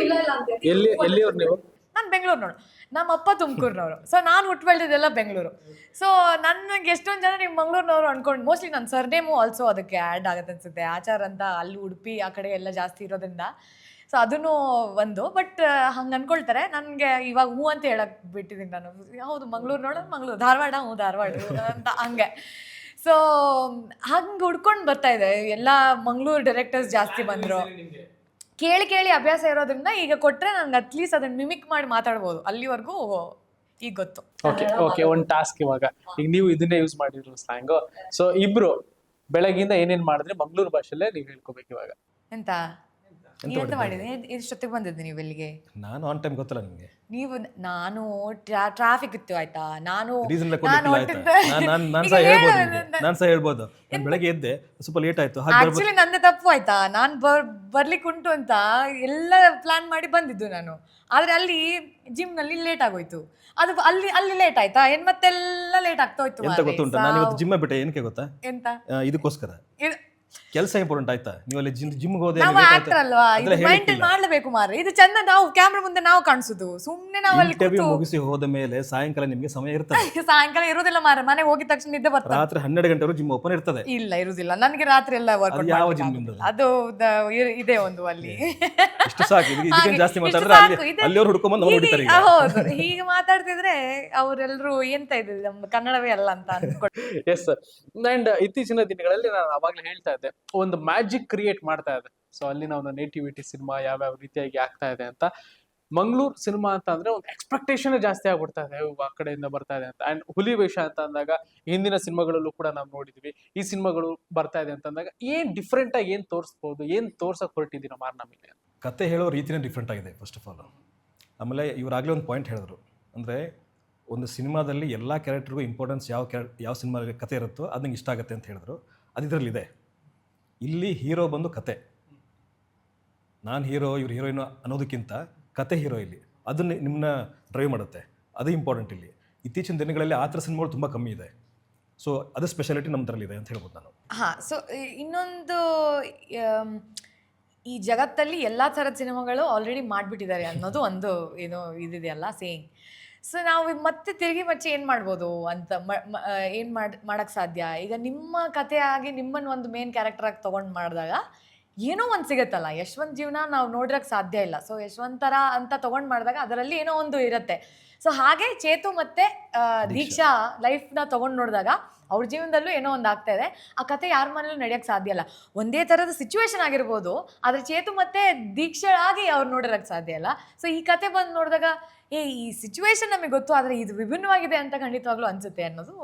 ಇಲ್ಲ ಅಂತ ಎಲ್ಲಿಯವ್ರು ನೀವು? ನಾನು ಬೆಂಗಳೂರಿನವರು, ನಮ್ಮ ಅಪ್ಪ ತುಮಕೂರಿನವರು. ಸೊ ನಾನು ಹುಟ್ಟು ಬೆಳೆದಿದ್ದೆಲ್ಲ ಬೆಂಗಳೂರು. ಸೊ ನನಗೆ ಎಷ್ಟೊಂದು ಜನ ನೀವು ಮಂಗಳೂರಿನವರು ಅನ್ಕೊಂಡು, ಮೋಸ್ಟ್ಲಿ ನನ್ನ ಸರ್ನೇಮು ಆಲ್ಸೋ ಅದಕ್ಕೆ ಆ್ಯಡ್ ಆಗುತ್ತೆ ಅನ್ಸುತ್ತೆ. ಆಚಾರ್ ಅಂತ ಅಲ್ಲಿ ಉಡುಪಿ ಆ ಕಡೆ ಎಲ್ಲ ಜಾಸ್ತಿ ಇರೋದ್ರಿಂದ. ಸೊ ಅದನ್ನು ಒಂದು ಬಟ್ ಹಂಗೆ ಅನ್ಕೊಳ್ತಾರೆ. ನನಗೆ ಇವಾಗ ಹ್ಞೂ ಅಂತ ಹೇಳಕ್ ಬಿಟ್ಟಿದ್ದೀನಿ ನಾನು. ಹೌದು ಮಂಗಳೂರು ನೋಡೋದು ಮಂಗಳೂರು, ಧಾರವಾಡ ಧಾರವಾಡ ಅಂತ ಹಂಗೆ. ಸೊ ಹಂಗೆ ಹುಡ್ಕೊಂಡು ಬರ್ತಾ ಇದೆ. ಎಲ್ಲ ಮಂಗಳೂರು ಡೈರೆಕ್ಟರ್ಸ್ ಜಾಸ್ತಿ ಬಂದರು. ಕೇಳಿ ಅಭ್ಯಾಸ ಇರೋದ್ರಿಂದ ಈಗ ಕೊಟ್ಟರೆ ನನಗೆ ಅಟ್ಲೀಸ್ಟ್ ಅದನ್ನು ಮಿಮಿಕ್ ಮಾಡಿ ಮಾತಾಡ್ಬೋದು. ಅಲ್ಲಿವರೆಗೂ ಈಗ ಗೊತ್ತು. ಓಕೆ ಒಂದು ಟಾಸ್ಕ್ ಇವಾಗ. ಈಗ ನೀವು ಇದನ್ನೇ ಯೂಸ್ ಮಾಡಿರೋ ಸ್ಲ್ಯಾಂಗು. ಸೊ ಇಬ್ರು ಬೆಳಗಿಂದ ಏನೇನ್ ಮಾಡಿದ್ರೆ ಮಂಗಳೂರು ಭಾಷೆಲ್ಲೇ ನೀವು ಹೇಳ್ಕೋಬೇಕು ಇವಾಗ. ಎಂತ ಮಾಡಿದ್ರಿ? ಇಷ್ಟೊತ್ತಿಗೆ ಬಂದಿದ್ದೆ ನೀವು ಇಲ್ಲಿಗೆ? ನಾನು ಆನ್ ಟೈಮ್ ಗೊತ್ತಲ್ಲ ನಿಮಗೆ. ನೀವು ನಾನು ಟ್ರಾಫಿಕ್ ಇತ್ತು ಆಯ್ತಾ. ನಾನು ಸಹ ಹೇಳ್ಬೋದು ನಾನು ಬೆಳಗ್ಗೆ ಎದ್ದೆ ಸ್ವಲ್ಪ ಲೇಟ್ ಆಯ್ತು. ಆಕ್ಚುಲಿ ನಂದೇ ತಪ್ಪು ಆಯ್ತಾ. ನಾನು ಬರ್ಲಿಕ್ಕೆ ಉಂಟು ಅಂತ ಎಲ್ಲ ಪ್ಲಾನ್ ಮಾಡಿ ಬಂದಿದ್ದು ನಾನು. ಆದ್ರೆ ಅಲ್ಲಿ ಜಿಮ್ ನಲ್ಲಿ ಲೇಟ್ ಆಗೋಯ್ತು. ಅದು ಅಲ್ಲಿ ಲೇಟ್ ಆಯ್ತಾ, ಮತ್ತೆಲ್ಲ ಲೇಟ್ ಆಗ್ತಾ ಹೋಯ್ತು. ಎಂತ ಗೊತ್ತುಂಟು, ನಾನು ಇವತ್ತು ಜಿಮ್ ಬಿಟ್ಟೆ. ಏನಕ್ಕೆ ಗೊತ್ತಾ? ಎಂತ ಇದಕ್ಕೋಸ್ಕರ ಕೆಲಸ ಇಂಪಾರ್ಟೆಂಟ್ ಆಯ್ತಾ. ನೀವು ಅಲ್ಲಿ ಜಿಮ್ ಹೋದೆ ಅಲ್ವಾ, ಮೈಂಟೈನ್ ಮಾಡ್ಲೇಬೇಕು ಮಾರ್ರೆ. ಇದು ಚಂದ, ನಾವು ಕ್ಯಾಮ್ರಾ ಮುಂದೆ ನಾವು ಕಾಣಿಸುದು. ಸುಮ್ನೆ ನಾವು ಅಲ್ಲಿ ಮುಗಿಸಿ ಹೋದ ಮೇಲೆ ಸಾಯಂಕಾಲ ನಿಮ್ಗೆ ಸಮಯ ಇರ್ತದೆ. ಸಾಯಂಕಾಲ ಇರುದಿಲ್ಲ ಮಾರ್ರೆ, ಮನೆಗೆ ಹೋಗಿದ ತಕ್ಷಣ ನಿದ್ದೆ ಬರ್ತದೆ. ರಾತ್ರಿ 12 ಗಂಟೆವರೆಗೂ ಜಿಮ್ ಓಪನ್ ಇರ್ತದೆ. ಇಲ್ಲ ಇರುದಿಲ್ಲ ನನಗೆ, ರಾತ್ರಿ ಎಲ್ಲ ವರ್ಕೌಟ್. ಯಾವ ಜಿಮ್ ಅದು ಇದೆ ಒಂದು ಅಲ್ಲಿ. ಇಷ್ಟು ಸಾಕು. ಇದಕ್ಕೆ ಜಾಸ್ತಿ ಮಾತಾಡಿದ್ರೆ ಅಲ್ಲಿಯವರು ಹುಡ್ಕೊಂಡ್ ಬಂದು ಹೊಡಿತಾರೆ. ಹೌದು, ಹೀಗೆ ಮಾತಾಡ್ತಿದ್ರೆ ಅವರೆಲ್ಲರೂ ಎಂತ ಇದೆ ನಮ್ಮ ಕನ್ನಡವೇ ಅಲ್ಲ ಅಂತ ಅನ್ಕೊಂಡು. Yes sir. ಅಂಡ್ ಇತ್ತೀಚಿನ ದಿನಗಳಲ್ಲಿ ನಾನು ಅವಾಗ್ಲೇ ಹೇಳ್ತಾ ಇದ್ದೆ, ಒಂದು ಮ್ಯಾಜಿಕ್ ಕ್ರಿಯೇಟ್ ಮಾಡ್ತಾ ಇದೆ. ಸೊ ಅಲ್ಲಿನ ಒಂದು ನೇಟಿವಿಟಿ ಸಿನಿಮಾ ಯಾವ್ಯಾವ ರೀತಿಯಾಗಿ ಆಗ್ತಾ ಇದೆ ಅಂತ. ಮಂಗಳೂರು ಸಿನಿಮಾ ಅಂತ ಅಂದ್ರೆ ಒಂದು ಎಕ್ಸ್ಪೆಕ್ಟೇಷನ್ ಜಾಸ್ತಿ ಆಗ್ಬಿಡ್ತಾ ಇದೆ, ಆ ಕಡೆಯಿಂದ ಬರ್ತಾ ಇದೆ ಅಂತ. ಅಂಡ್ ಹುಲಿ ವೇಷ ಅಂತ ಅಂದಾಗ ಹಿಂದಿನ ಸಿನಿಮಾಗಳಲ್ಲೂ ಕೂಡ ನಾವು ನೋಡಿದ್ವಿ, ಈ ಸಿನಿಮಾಗಳು ಬರ್ತಾ ಇದೆ ಅಂತ ಅಂದಾಗ ಏನ್ ಡಿಫ್ರೆಂಟ್ ಆಗಿ ಏನ್ ತೋರಿಸ್ಬೋದು, ಏನ್ ತೋರ್ಸಕ್ ಹೊರಟಿದ್ದೀರಾ ನಮಗೆ? ಕತೆ ಹೇಳೋ ರೀತಿನೇ ಡಿಫ್ರೆಂಟ್ ಆಗಿದೆ ಫಸ್ಟ್ ಆಫ್ ಆಲ್. ಆಮೇಲೆ ಇವರಾಗಲೇ ಒಂದು ಪಾಯಿಂಟ್ ಹೇಳಿದ್ರು, ಅಂದರೆ ಒಂದು ಸಿನಿಮಾದಲ್ಲಿ ಎಲ್ಲ ಕ್ಯಾರೆಕ್ಟರ್ಗೂ ಇಂಪಾರ್ಟೆನ್ಸ್ ಯಾವ ಸಿನಿಮಾದಲ್ಲಿ ಕತೆ ಇರುತ್ತೋ ಅದು ನಂಗೆ ಇಷ್ಟ ಆಗುತ್ತೆ ಅಂತ ಹೇಳಿದ್ರು. ಅದು ಇದರಲ್ಲಿದೆ. ಇಲ್ಲಿ ಹೀರೋ ಬಂದು ಕತೆ, ನಾನು ಹೀರೋ ಇವ್ರು ಹೀರೋಯಿನ್ ಅನ್ನೋದಕ್ಕಿಂತ ಕತೆ ಹೀರೋ ಇಲ್ಲಿ. ಅದನ್ನು ನಿಮ್ಮನ್ನ ಡ್ರೈವ್ ಮಾಡುತ್ತೆ, ಅದು ಇಂಪಾರ್ಟೆಂಟ್ ಇಲ್ಲಿ. ಇತ್ತೀಚಿನ ದಿನಗಳಲ್ಲಿ ಆ ಥರ ಸಿನಿಮಾಗಳು ತುಂಬ ಕಮ್ಮಿ ಇದೆ. ಸೊ ಅದು ಸ್ಪೆಷಾಲಿಟಿ ನಮ್ಮದ್ರಲ್ಲಿದೆ ಅಂತ ಹೇಳ್ಬೋದು ನಾನು. ಹಾಂ, ಸೊ ಇನ್ನೊಂದು, ಈ ಜಗತ್ತಲ್ಲಿ ಎಲ್ಲ ಥರದ ಸಿನಿಮಾಗಳು ಆಲ್ರೆಡಿ ಮಾಡಿಬಿಟ್ಟಿದ್ದಾರೆ ಅನ್ನೋದು ಒಂದು ಏನೋ ಇದಿದೆಯಲ್ಲ ಸೇಯಿಂಗ್. ಸೊ ನಾವು ಮತ್ತೆ ತಿರುಗಿ ಮಚ್ಚಿ ಏನು ಮಾಡ್ಬೋದು ಅಂತ ಏನು ಮಾಡೋಕ್ಕೆ ಸಾಧ್ಯ? ಈಗ ನಿಮ್ಮ ಕಥೆ ಆಗಿ ನಿಮ್ಮನ್ನು ಒಂದು ಮೇನ್ ಕ್ಯಾರೆಕ್ಟರ್ ಆಗಿ ತೊಗೊಂಡು ಮಾಡಿದಾಗ ಏನೋ ಒಂದು ಸಿಗುತ್ತಲ್ಲ. ಯಶವಂತ್ ಜೀವನ ನಾವು ನೋಡಿರೋಕ್ಕೆ ಸಾಧ್ಯ ಇಲ್ಲ. ಸೊ ಯಶವಂತರ ಅಂತ ತೊಗೊಂಡು ಮಾಡಿದಾಗ ಅದರಲ್ಲಿ ಏನೋ ಒಂದು ಇರುತ್ತೆ. ಸೊ ಹಾಗೆ ಚೇತು ಮತ್ತು ದೀಕ್ಷಾ ಲೈಫ್ನ ತೊಗೊಂಡು ನೋಡಿದಾಗ ಅವ್ರ ಜೀವನದಲ್ಲೂ ಏನೋ ಒಂದು ಆಗ್ತಾ ಇದೆ. ಆ ಕತೆ ಯಾರ ಮನೇಲೂ ನಡೆಯೋಕ್ಕೆ ಸಾಧ್ಯ ಇಲ್ಲ. ಒಂದೇ ಥರದ ಸಿಚುವೇಶನ್ ಆಗಿರ್ಬೋದು, ಆದರೆ ಚೇತು ಮತ್ತು ದೀಕ್ಷಾ ಆಗಿ ಅವ್ರು ನೋಡಿರೋಕ್ಕೆ ಸಾಧ್ಯ ಇಲ್ಲ. ಸೊ ಈ ಕತೆ ಬಂದು ನೋಡಿದಾಗ ಈ ಸಿಚುವೇಶನ್ ನಮಗೆ ಗೊತ್ತು, ಆದರೆ ಇದು ವಿಭಿನ್ನವಾಗಿದೆ ಅಂತ ಖಂಡಿತವಾಗ್ಲೂ ಅನ್ಸುತ್ತೆ ಅನ್ನೋದು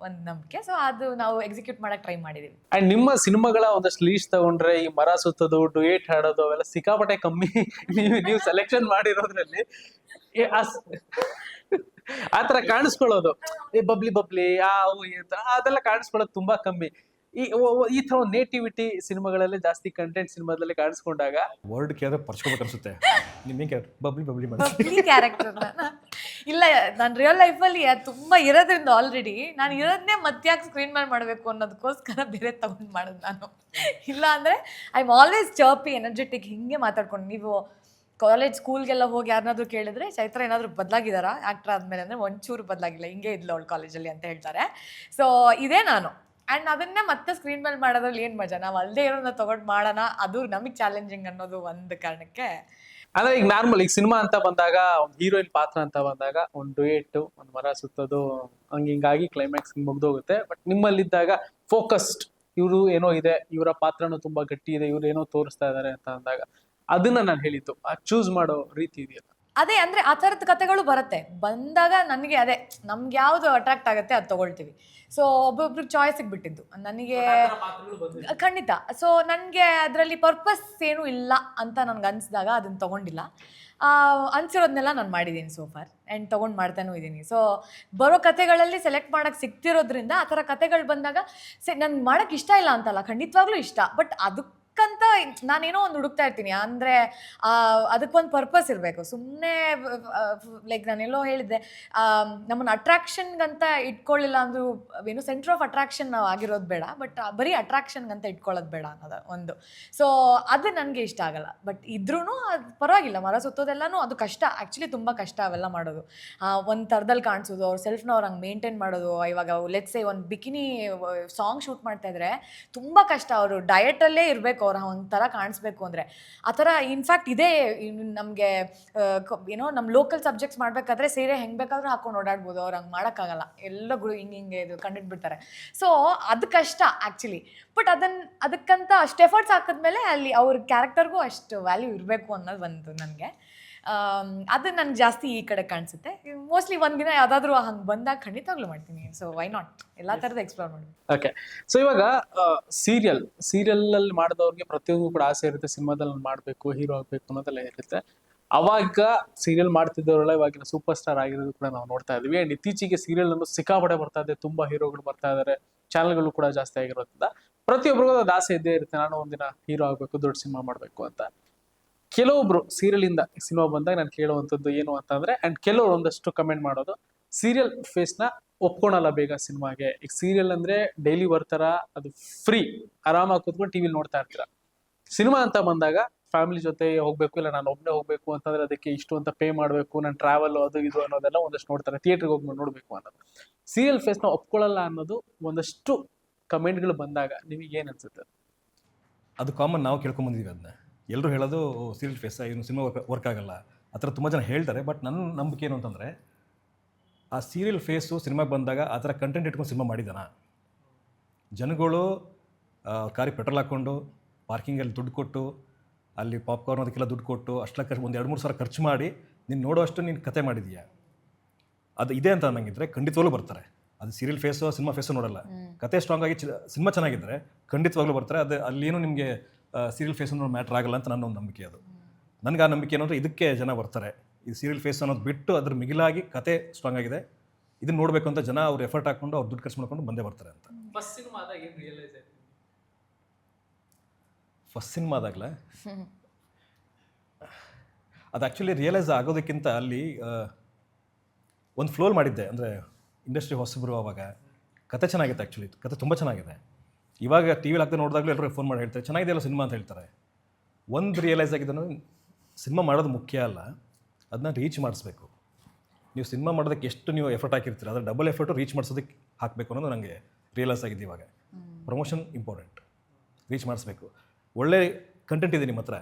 ಒಂದು ನಂಬಿಕೆ. ಸೊ ಅದು ನಾವು ಎಕ್ಸಿಕ್ಯೂಟ್ ಮಾಡಕ್ಕೆ ಟ್ರೈ ಮಾಡಿದ್ದೀವಿ. ಅಂಡ್ ನಿಮ್ಮ ಸಿನಿಮಾಗಳ ಒಂದಷ್ಟು ಲೀಸ್ಟ್ ತಗೊಂಡ್ರೆ ಈ ಮರ ಸುತ್ತೋದು, ಡುಯೇಟ್ ಹಾಡೋದು ಅವೆಲ್ಲ ಸಿಕ್ಕಾಪಟ್ಟೆ ಕಮ್ಮಿ. ನೀವು ಸೆಲೆಕ್ಷನ್ ಮಾಡಿರೋದ್ರಲ್ಲಿ ಆತರ ಕಾಣಿಸ್ಕೊಳ್ಳೋದು, ಬಬ್ಲಿ ಬಬ್ಲಿ ಅದೆಲ್ಲ ಕಾಣಿಸ್ಕೊಳ್ಳೋದು ತುಂಬಾ ಕಮ್ಮಿ. ಈ ತರ ನೇಟಿವಿಟಿ ಸಿನಿಮಾಗಳಲ್ಲಿ ಜಾಸ್ತಿ, ಕಂಟೆಂಟ್ ಸಿನಿಮಾದಲ್ಲಿ ಕಾಣಿಸ್ಕೊಂಡಾಗ ವರ್ಡ್ ಕೇಳಿದ್ರೆ ಪರ್ಸ್ಕೋಬೇಕು ಅನ್ಸುತ್ತೆ. ನಿಮಗೆ ಬಬ್ಲಿ ಬಬ್ಲಿ ಬಬ್ಲಿ ಕ್ಯಾರೆಕ್ಟರ್ ಇಲ್ಲ, ನಾನು ರಿಯಲ್ ಲೈಫಲ್ಲಿ ತುಂಬಾ ಇರೋದ್ರಿಂದ ಆಲ್ರೆಡಿ ನಾನು ಇರೋದನ್ನೇ ಮತ್ತ್ಯಾಕೆ ಸ್ಕ್ರೀನ್ ಮೇಲೆ ಮಾಡಬೇಕು ಅನ್ನೋದಕ್ಕೋಸ್ಕರ ಬೇರೆ ತಗೊಂಡು ಮಾಡೋದು ನಾನು. ಇಲ್ಲ ಅಂದರೆ ಐ ಆಮ್ ಆಲ್ವೇಸ್ ಚರ್ಪಿ, ಎನರ್ಜೆಟಿಕ್, ಹಿಂಗೆ ಮಾತಾಡ್ಕೊಂಡು. ನೀವು ಕಾಲೇಜ್ ಸ್ಕೂಲ್ಗೆಲ್ಲ ಹೋಗಿ ಯಾರನ್ನಾದ್ರೂ ಕೇಳಿದ್ರೆ ಚೈತ್ರ ಏನಾದರೂ ಬದಲಾಗಿದ್ದಾರಾ ಆ್ಯಕ್ಟರ್ ಆದಮೇಲೆ ಅಂದರೆ ಒಂಚೂರು ಬದಲಾಗಿಲ್ಲ, ಹಿಂಗೆ ಇದ್ಲು ಅವಳು ಕಾಲೇಜಲ್ಲಿ ಅಂತ ಹೇಳ್ತಾರೆ. ಸೊ ಇದೇ ನಾನು. ಆ್ಯಂಡ್ ಅದನ್ನೇ ಮತ್ತೆ ಸ್ಕ್ರೀನ್ ಮೇಲೆ ಮಾಡೋದ್ರಲ್ಲಿ ಏನು ಮಜಾ, ನಾವು ಅಲ್ಲದೆ ಇರೋದನ್ನ ತೊಗೊಂಡು ಮಾಡೋಣ, ಅದು ನಮಗೆ ಚಾಲೆಂಜಿಂಗ್ ಅನ್ನೋದು ಒಂದು ಕಾರಣಕ್ಕೆ. ಅಂದ್ರೆ ಈಗ ನಾರ್ಮಲ್ ಈಗ ಸಿನಿಮಾ ಅಂತ ಬಂದಾಗ, ಒಂದು ಹೀರೋಯಿನ್ ಪಾತ್ರ ಅಂತ ಬಂದಾಗ ಒಂದು ಡುಯೆಟ್, ಒಂದು ಮರ ಸುತ್ತೋದು, ಹಿಂಗಾಗಿ ಕ್ಲೈಮ್ಯಾಕ್ಸ್ ಮುಗ್ದೋಗುತ್ತೆ. ಬಟ್ ನಿಮ್ಮಲ್ಲಿದ್ದಾಗ ಫೋಕಸ್ಡ್, ಇವರು ಏನೋ ಇದೆ, ಇವರ ಪಾತ್ರನೂ ತುಂಬಾ ಗಟ್ಟಿ ಇದೆ, ಇವ್ರು ಏನೋ ತೋರಿಸ್ತಾ ಇದ್ದಾರೆ ಅಂತ ಅಂದಾಗ ಅದನ್ನ ನಾನು ಹೇಳಿದ್ದು, ಚೂಸ್ ಮಾಡೋ ರೀತಿ ಇದೆಯಲ್ಲ. ಅದೇ ಅಂದರೆ ಆ ಥರದ ಕತೆಗಳು ಬರುತ್ತೆ. ಬಂದಾಗ ನನಗೆ ಅದೇ ನಮ್ಗೆ ಯಾವುದು ಅಟ್ರಾಕ್ಟ್ ಆಗುತ್ತೆ ಅದು ತೊಗೊಳ್ತೀವಿ. ಸೊ ಒಬ್ಬೊಬ್ರಿಗೆ ಚಾಯ್ಸಿಗೆ ಬಿಟ್ಟಿದ್ದು ನನಗೆ ಖಂಡಿತ. ಸೊ ನನಗೆ ಅದರಲ್ಲಿ ಪರ್ಪಸ್ ಏನೂ ಇಲ್ಲ ಅಂತ ನನಗೆ ಅನಿಸಿದಾಗ ಅದನ್ನು ತೊಗೊಂಡಿಲ್ಲ. ಅನ್ಸಿರೋದನ್ನೆಲ್ಲ ನಾನು ಮಾಡಿದ್ದೀನಿ ಸೋ ಫಾರ್ ಆ್ಯಂಡ್ ತೊಗೊಂಡು ಮಾಡ್ತಾನೂ ಇದ್ದೀನಿ. ಸೊ ಬರೋ ಕತೆಗಳಲ್ಲಿ ಸೆಲೆಕ್ಟ್ ಮಾಡೋಕ್ಕೆ ಸಿಗ್ತಿರೋದ್ರಿಂದ ಆ ಥರ ಕತೆಗಳು ಬಂದಾಗ ನನ್ಗೆ ಮಾಡೋಕ್ಕೆ ಇಷ್ಟ ಇಲ್ಲ ಅಂತಲ್ಲ, ಖಂಡಿತವಾಗ್ಲೂ ಇಷ್ಟ. ಬಟ್ ಅದಕ್ಕಂತ ನಾನೇನೋ ಒಂದು ಹುಡುಕ್ತಾ ಇರ್ತೀನಿ. ಅಂದರೆ ಅದಕ್ಕೊಂದು ಪರ್ಪಸ್ ಇರಬೇಕು. ಸುಮ್ಮನೆ ಲೈಕ್ ನಾನೆಲ್ಲೋ ಹೇಳಿದ್ದೆ, ನಮ್ಮನ್ನು ಅಟ್ರಾಕ್ಷನ್ಗಂತ ಇಟ್ಕೊಳ್ಳಿಲ್ಲ ಅಂದರೂ ಏನು ಸೆಂಟ್ರ್ ಆಫ್ ಅಟ್ರಾಕ್ಷನ್ ನಾವು ಆಗಿರೋದು ಬೇಡ, ಬಟ್ ಬರೀ ಅಟ್ರಾಕ್ಷನ್ಗಂತ ಇಟ್ಕೊಳ್ಳೋದು ಬೇಡ ಅನ್ನೋದು ಒಂದು. ಸೊ ಅದು ನನಗೆ ಇಷ್ಟ ಆಗಲ್ಲ. ಬಟ್ ಇದ್ರೂ ಅದು ಪರವಾಗಿಲ್ಲ, ಮರ ಸುತ್ತೋದೆಲ್ಲನೂ ಅದು ಕಷ್ಟ. ಆ್ಯಕ್ಚುಲಿ ತುಂಬ ಕಷ್ಟ ಅವೆಲ್ಲ ಮಾಡೋದು. ಒಂದು ಥರದಲ್ಲಿ ಕಾಣಿಸೋದು, ಅವ್ರ ಸೆಲ್ಫ್ನ ಅವ್ರು ಹಂಗೆ ಮೇಂಟೈನ್ ಮಾಡೋದು. ಇವಾಗ ಲೆಟ್ಸ್ ಸೇ ಒಂದು ಬಿಕಿನಿ ಸಾಂಗ್ ಶೂಟ್ ಮಾಡ್ತಾಯಿದ್ರೆ ತುಂಬ ಕಷ್ಟ. ಅವರು ಡಯಟಲ್ಲೇ ಇರಬೇಕು, ಅವ್ರು ಒಂಥರ ಕಾಣಿಸ್ಬೇಕು ಅಂದರೆ. ಆ ಥರ ಇನ್ಫ್ಯಾಕ್ಟ್ ಇದೇ ನಮಗೆ ಏನೋ ನಮ್ಮ ಲೋಕಲ್ ಸಬ್ಜೆಕ್ಟ್ಸ್ ಮಾಡಬೇಕಾದ್ರೆ ಸೀರೆ ಹೆಂಗೆ ಬೇಕಾದ್ರೂ ಹಾಕೊಂಡು ಓಡಾಡ್ಬೋದು. ಅವ್ರು ಹಂಗೆ ಮಾಡೋಕ್ಕಾಗಲ್ಲ, ಎಲ್ಲ ಹಿಂಗೆ ಇದು ಕಂಡಿಟ್ಬಿಡ್ತಾರೆ. ಸೊ ಅದು ಕಷ್ಟ ಆ್ಯಕ್ಚುಲಿ. ಬಟ್ ಅದಕ್ಕಂತ ಅಷ್ಟು ಎಫರ್ಟ್ಸ್ ಹಾಕಿದ್ಮೇಲೆ ಅಲ್ಲಿ ಅವ್ರ ಕ್ಯಾರೆಕ್ಟರ್ಗೂ ಅಷ್ಟು ವ್ಯಾಲ್ಯೂ ಇರಬೇಕು ಅನ್ನೋದು ಬಂತು ನನಗೆ. ಅದು ನನಗೆ ಜಾಸ್ತಿ ಈ ಕಡೆ ಕಾಣಿಸುತ್ತೆ. ಮೋಸ್ಟ್ಲಿ ಒಂದಿನ ಯಾವುದಾದ್ರೂ ಹಂಗೆ ಬಂದಾಗ ಖಂಡಿತವಾಗ್ಲೂ ಮಾಡ್ತೀನಿ. ಸೊ ವೈ ನಾಟ್, ಎಲ್ಲ ಥರದ ಎಕ್ಸ್ಪ್ಲೋರ್ ಮಾಡಿ. ಓಕೆ. ಸೊ ಇವಾಗ ಸೀರಿಯಲ್ ಮಾಡಿದವ್ರಿಗೆ ಪ್ರತಿಯೊಂದು ಕೂಡ ಆಸೆ ಇರುತ್ತೆ, ಸಿನಿಮಾದಲ್ಲಿ ಮಾಡಬೇಕು, ಹೀರೋ ಆಗಬೇಕು ಅನ್ನೋದೆಲ್ಲ ಇರುತ್ತೆ. ಅವಾಗ ಸೀರಿಯಲ್ ಮಾಡ್ತಿದ್ದವರೆಲ್ಲ ಇವಾಗಿನ ಸೂಪರ್ ಸ್ಟಾರ್ ಆಗಿರೋದು ಕೂಡ ನಾವು ನೋಡ್ತಾ ಇದ್ವಿ. ಅಂಡ್ ಇತ್ತೀಚೆಗೆ ಸೀರಿಯಲ್ ಅನ್ನು ಸಿಕ್ಕಾಪಟ್ಟೆ ಬರ್ತಾ ಇದೆ, ತುಂಬಾ ಹೀರೋಗಳು ಬರ್ತಾ ಇದ್ದಾರೆ, ಚಾನಲ್ಗಳು ಕೂಡ ಜಾಸ್ತಿ ಆಗಿರೋದ್ರಿಂದ ಪ್ರತಿಯೊಬ್ಬರಿಗೂ ಅದು ಆಸೆ ಇದ್ದೇ ಇರುತ್ತೆ, ನಾನು ಒಂದಿನ ಹೀರೋ ಆಗಬೇಕು, ದೊಡ್ಡ ಸಿನಿಮಾ ಮಾಡಬೇಕು ಅಂತ. ಕೆಲವೊಬ್ರು ಸೀರಿಯಲ್ ಇಂದ ಸಿನಿಮಾ ಬಂದಾಗ ನಾನು ಕೇಳುವಂಥದ್ದು ಏನು ಅಂತಂದ್ರೆ, ಅಂಡ್ ಕೆಲವರು ಒಂದಷ್ಟು ಕಮೆಂಟ್ ಮಾಡೋದು, ಸೀರಿಯಲ್ ಫೇಸ್ನ ಒಪ್ಕೊಳಲ್ಲ ಬೇಗ ಸಿನಿಮಾಗೆ. ಈಗ ಸೀರಿಯಲ್ ಅಂದ್ರೆ ಡೈಲಿ ಬರ್ತಾರ, ಅದು ಫ್ರೀ, ಆರಾಮಾಗಿ ಕೂತ್ಕೊಂಡು ಟಿವಿಲಿ ನೋಡ್ತಾ ಇರ್ತೀರ. ಸಿನಿಮಾ ಅಂತ ಬಂದಾಗ ಫ್ಯಾಮಿಲಿ ಜೊತೆ ಹೋಗ್ಬೇಕು, ಇಲ್ಲ ನಾನು ಒಬ್ಬನೇ ಹೋಗ್ಬೇಕು ಅಂತಂದ್ರೆ ಅದಕ್ಕೆ ಇಷ್ಟು ಅಂತ ಪೇ ಮಾಡಬೇಕು, ನಾನು ಟ್ರಾವೆಲ್ ಅದು ಇದು ಅನ್ನೋದೆಲ್ಲ ಒಂದಷ್ಟು ನೋಡ್ತಾರೆ, ಥಿಯೇಟ್ರಿಗೆ ಹೋಗಿ ನೋಡ್ಬೇಕು ಅನ್ನೋದು. ಸೀರಿಯಲ್ ಫೇಸ್ನ ಒಪ್ಕೊಳ್ಳಲ್ಲ ಅನ್ನೋದು ಒಂದಷ್ಟು ಕಮೆಂಟ್ಗಳು ಬಂದಾಗ ನಿಮಗೆ ಏನ್ ಅನ್ಸುತ್ತೆ? ಅದು ಕಾಮನ್, ನಾವು ಕೇಳ್ಕೊಂಬಂದಿದ್ದೀವಿ ಅದನ್ನ. ಎಲ್ಲರೂ ಹೇಳೋದು ಸೀರಿಯಲ್ ಫೇಸ್ ಇವನು ಸಿನಿಮಾ ವರ್ಕ್ ಆಗಲ್ಲ ಆ ಥರ ತುಂಬ ಜನ ಹೇಳ್ತಾರೆ. ಬಟ್ ನನ್ನ ನಂಬಿಕೆ ಏನು ಅಂತಂದರೆ, ಆ ಸೀರಿಯಲ್ ಫೇಸು ಸಿನಿಮಾಗೆ ಬಂದಾಗ ಆ ಥರ ಕಂಟೆಂಟ್ ಇಟ್ಕೊಂಡು ಸಿನಿಮಾ ಮಾಡಿದಾನ. ಜನಗಳು ಕಾರಿ ಪೆಟ್ರೋಲ್ ಹಾಕ್ಕೊಂಡು ಪಾರ್ಕಿಂಗಲ್ಲಿ ದುಡ್ಡು ಕೊಟ್ಟು, ಅಲ್ಲಿ ಪಾಪ್ಕಾರ್ನ್ ಅದಕ್ಕೆಲ್ಲ ದುಡ್ಡು ಕೊಟ್ಟು ಅಷ್ಟೆಲ್ಲ ಒಂದು 2-3 ಸಾವಿರ ಖರ್ಚು ಮಾಡಿ ನೀನು ನೋಡೋಷ್ಟು ನೀನು ಕತೆ ಮಾಡಿದೀಯಾ, ಅದು ಇದೆ ಅಂತ ಅನ್ನಂಗಿದ್ರೆ ಖಂಡಿತವಾಗ್ಲೂ ಬರ್ತಾರೆ. ಅದು ಸೀರಿಯಲ್ ಫೇಸು ಸಿನಿಮಾ ಫೇಸು ನೋಡಲ್ಲ. ಕತೆ ಸ್ಟ್ರಾಂಗ್ ಆಗಿ ಸಿನಿಮಾ ಚೆನ್ನಾಗಿದ್ದರೆ ಖಂಡಿತವಾಗ್ಲೂ ಬರ್ತಾರೆ. ಅದು ಅಲ್ಲೇನು ನಿಮಗೆ ಸೀರಿಯಲ್ ಫೇಸ್ ಅನ್ನೋದು ಮ್ಯಾಟ್ರ್ ಆಗಲ್ಲ ಅಂತ ನನ್ನ ಒಂದು ನಂಬಿಕೆ. ಅದು ನನಗೆ ಆ ನಂಬಿಕೆ ಏನಂದರೆ ಇದಕ್ಕೆ ಜನ ಬರ್ತಾರೆ. ಈ ಸೀರಿಯಲ್ ಫೇಸ್ ಅನ್ನೋದು ಬಿಟ್ಟು ಅದ್ರ ಮಿಗಿಲಾಗಿ ಕತೆ ಸ್ಟ್ರಾಂಗ್ ಆಗಿದೆ, ಇದನ್ನ ನೋಡಬೇಕು ಅಂತ ಜನ ಅವ್ರು ಎಫರ್ಟ್ ಹಾಕ್ಕೊಂಡು ಅವ್ರು ದುಡ್ಡು ಖರ್ಚು ಮಾಡ್ಕೊಂಡು ಬಂದೇ ಬರ್ತಾರೆ ಅಂತ. ಫಸ್ಟ್ ಸಿನಿಮಾದಾಗಲೇ ಅದು ಆ್ಯಕ್ಚುಲಿ ರಿಯಲೈಸ್ ಆಗೋದಕ್ಕಿಂತ ಅಲ್ಲಿ ಒಂದು ಫ್ಲೋಲ್ ಮಾಡಿದ್ದೆ. ಅಂದರೆ ಇಂಡಸ್ಟ್ರಿ ಹೊಸಬರು, ಅವಾಗ ಕತೆ ಚೆನ್ನಾಗಿತ್ತು. ಆ್ಯಕ್ಚುಲಿ ಕತೆ ತುಂಬ ಚೆನ್ನಾಗಿದೆ. ಇವಾಗ ಟಿ ವಿಲಿ ಹಾಕ್ತಾ ನೋಡಿದಾಗಲೂ ಎಲ್ಲರೂ ಫೋನ್ ಮಾಡಿ ಹೇಳ್ತಾರೆ ಚೆನ್ನಾಗಿದೆ ಅಲ್ಲ ಸಿನಿಮಾ ಅಂತ ಹೇಳ್ತಾರೆ. ಒಂದು ರಿಯಲೈಸ್ ಆಗಿದ್ದನು, ಸಿನಿಮಾ ಮಾಡೋದು ಮುಖ್ಯ ಅಲ್ಲ, ಅದನ್ನ ರೀಚ್ ಮಾಡಿಸ್ಬೇಕು. ನೀವು ಸಿನಿಮಾ ಮಾಡೋದಕ್ಕೆ ಎಷ್ಟು ನೀವು ಎಫರ್ಟ್ ಹಾಕಿರ್ತೀರ ಅದರ ಡಬಲ್ ಎಫರ್ಟು ರೀಚ್ ಮಾಡಿಸೋದಕ್ಕೆ ಹಾಕಬೇಕು ಅನ್ನೋದು ನನಗೆ ರಿಯಲೈಸ್ ಆಗಿದೆ ಇವಾಗ. ಪ್ರಮೋಷನ್ ಇಂಪಾರ್ಟೆಂಟ್, ರೀಚ್ ಮಾಡಿಸ್ಬೇಕು. ಒಳ್ಳೆ ಕಂಟೆಂಟ್ ಇದೆ ನಿಮ್ಮ ಹತ್ರ,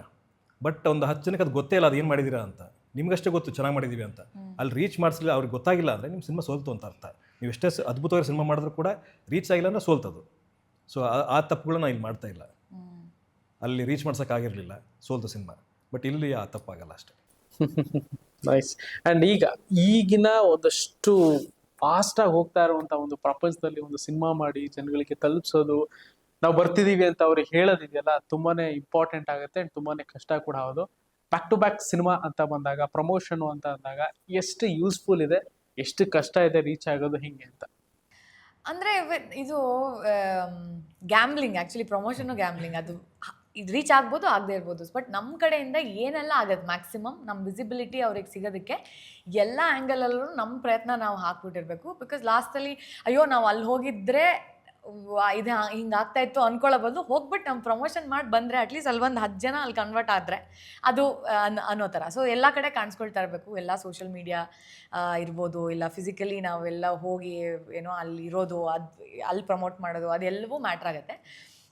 ಬಟ್ ಒಂದು 10 ಜನಕ್ಕೆ ಅದು ಗೊತ್ತೇ ಇಲ್ಲ ಅದು ಏನು ಮಾಡಿದ್ದೀರಾ ಅಂತ. ನಿಮ್ಗಷ್ಟೇ ಗೊತ್ತು ಚೆನ್ನಾಗಿ ಮಾಡಿದ್ದೀವಿ ಅಂತ. ಅಲ್ಲಿ ರೀಚ್ ಮಾಡಿಸಲಿಲ್ಲ, ಅವ್ರಿಗೆ ಗೊತ್ತಾಗಿಲ್ಲ ಅಂದರೆ ನಿಮ್ಮ ಸಿನಿಮಾ ಸೋಲ್ತು ಅಂತ ಅರ್ಥ. ನೀವು ಎಷ್ಟೇ ಅದ್ಭುತವಾಗಿ ಸಿನಿಮಾ ಮಾಡಿದ್ರು ಕೂಡ ರೀಚ್ ಆಗಿಲ್ಲ ಅಂದರೆ ಸೋಲ್ತದು. ಸೊ ಆ ತಪ್ಪುಗಳನ್ನ ಇಲ್ಲಿ ಮಾಡ್ತಾ ಇಲ್ಲ. ಅಲ್ಲಿ ರೀಚ್ ಮಾಡ್ಸೋಕ್ಕಾಗಿರಲಿಲ್ಲ, ಸೋಲ್ತು ಸಿನಿಮಾ. ಬಟ್ ಇಲ್ಲಿ ಆ ತಪ್ಪಾಗಲ್ಲ ಅಷ್ಟೇ. ನೈಸ್. ಆ್ಯಂಡ್ ಈಗಿನ ಒಂದಷ್ಟು ಫಾಸ್ಟಾಗಿ ಹೋಗ್ತಾ ಇರುವಂಥ ಒಂದು ಪ್ರಪಂಚದಲ್ಲಿ ಒಂದು ಸಿನಿಮಾ ಮಾಡಿ ಜನಗಳಿಗೆ ತಲುಪಿಸೋದು, ನಾವು ಬರ್ತಿದ್ದೀವಿ ಅಂತ ಅವ್ರಿಗೆ ಹೇಳೋದಿದೆಯಲ್ಲ, ತುಂಬಾನೇ ಇಂಪಾರ್ಟೆಂಟ್ ಆಗುತ್ತೆ ಆ್ಯಂಡ್ ತುಂಬಾನೇ ಕಷ್ಟ ಕೂಡ. ಹೌದು, ಬ್ಯಾಕ್ ಟು ಬ್ಯಾಕ್ ಸಿನಿಮಾ ಅಂತ ಬಂದಾಗ, ಪ್ರಮೋಷನ್ ಅಂತ ಅಂದಾಗ ಎಷ್ಟು ಯೂಸ್ಫುಲ್ ಇದೆ, ಎಷ್ಟು ಕಷ್ಟ ಇದೆ ರೀಚ್ ಆಗೋದು ಹಿಂಗೆ ಅಂತ. ಅಂದರೆ ಇದು ಗ್ಯಾಮ್ಲಿಂಗ್, ಆ್ಯಕ್ಚುಲಿ ಪ್ರಮೋಷನ್ನು ಗ್ಯಾಮ್ಲಿಂಗ್. ಅದು ಇದು ರೀಚ್ ಆಗ್ಬೋದು, ಆಗದೆ ಇರ್ಬೋದು. ಬಟ್ ನಮ್ಮ ಕಡೆಯಿಂದ ಏನೆಲ್ಲ ಆಗುತ್ತೆ ಮ್ಯಾಕ್ಸಿಮಮ್ ನಮ್ಮ ವಿಸಿಬಿಲಿಟಿ ಅವ್ರಿಗೆ ಸಿಗೋದಕ್ಕೆ ಎಲ್ಲ ಆ್ಯಂಗಲಲ್ಲೂ ನಮ್ಮ ಪ್ರಯತ್ನ ನಾವು ಹಾಕ್ಬಿಟ್ಟಿರ್ಬೇಕು. ಬಿಕಾಸ್ ಲಾಸ್ಟಲ್ಲಿ ಅಯ್ಯೋ ನಾವು ಅಲ್ಲಿ ಹೋಗಿದ್ರೆ ಇದು ಹಿಂಗೆ ಆಗ್ತಾಯಿತ್ತು ಅನ್ಕೊಳ್ಳೋ ಬದಲು ಹೋಗ್ಬಿಟ್ಟು ನಮ್ಮ ಪ್ರಮೋಷನ್ ಮಾಡಿ ಬಂದರೆ ಅಟ್ಲೀಸ್ಟ್ ಅಲ್ಲಿ ಒಂದು 10 ಜನ ಅಲ್ಲಿ ಕನ್ವರ್ಟ್ ಆದರೆ ಅದು ಅನ್ನೋ ಥರ. ಸೊ ಎಲ್ಲ ಕಡೆ ಕಾಣಿಸ್ಕೊಳ್ತಾ ಇರಬೇಕು, ಎಲ್ಲ ಸೋಷಿಯಲ್ ಮೀಡಿಯಾ ಇರ್ಬೋದು, ಇಲ್ಲ ಫಿಸಿಕಲಿ ನಾವೆಲ್ಲ ಹೋಗಿ ಏನೋ ಅಲ್ಲಿ ಇರೋದು, ಅಲ್ಲಿ ಪ್ರಮೋಟ್ ಮಾಡೋದು, ಅದೆಲ್ಲವೂ ಮ್ಯಾಟ್ರ್ ಆಗುತ್ತೆ.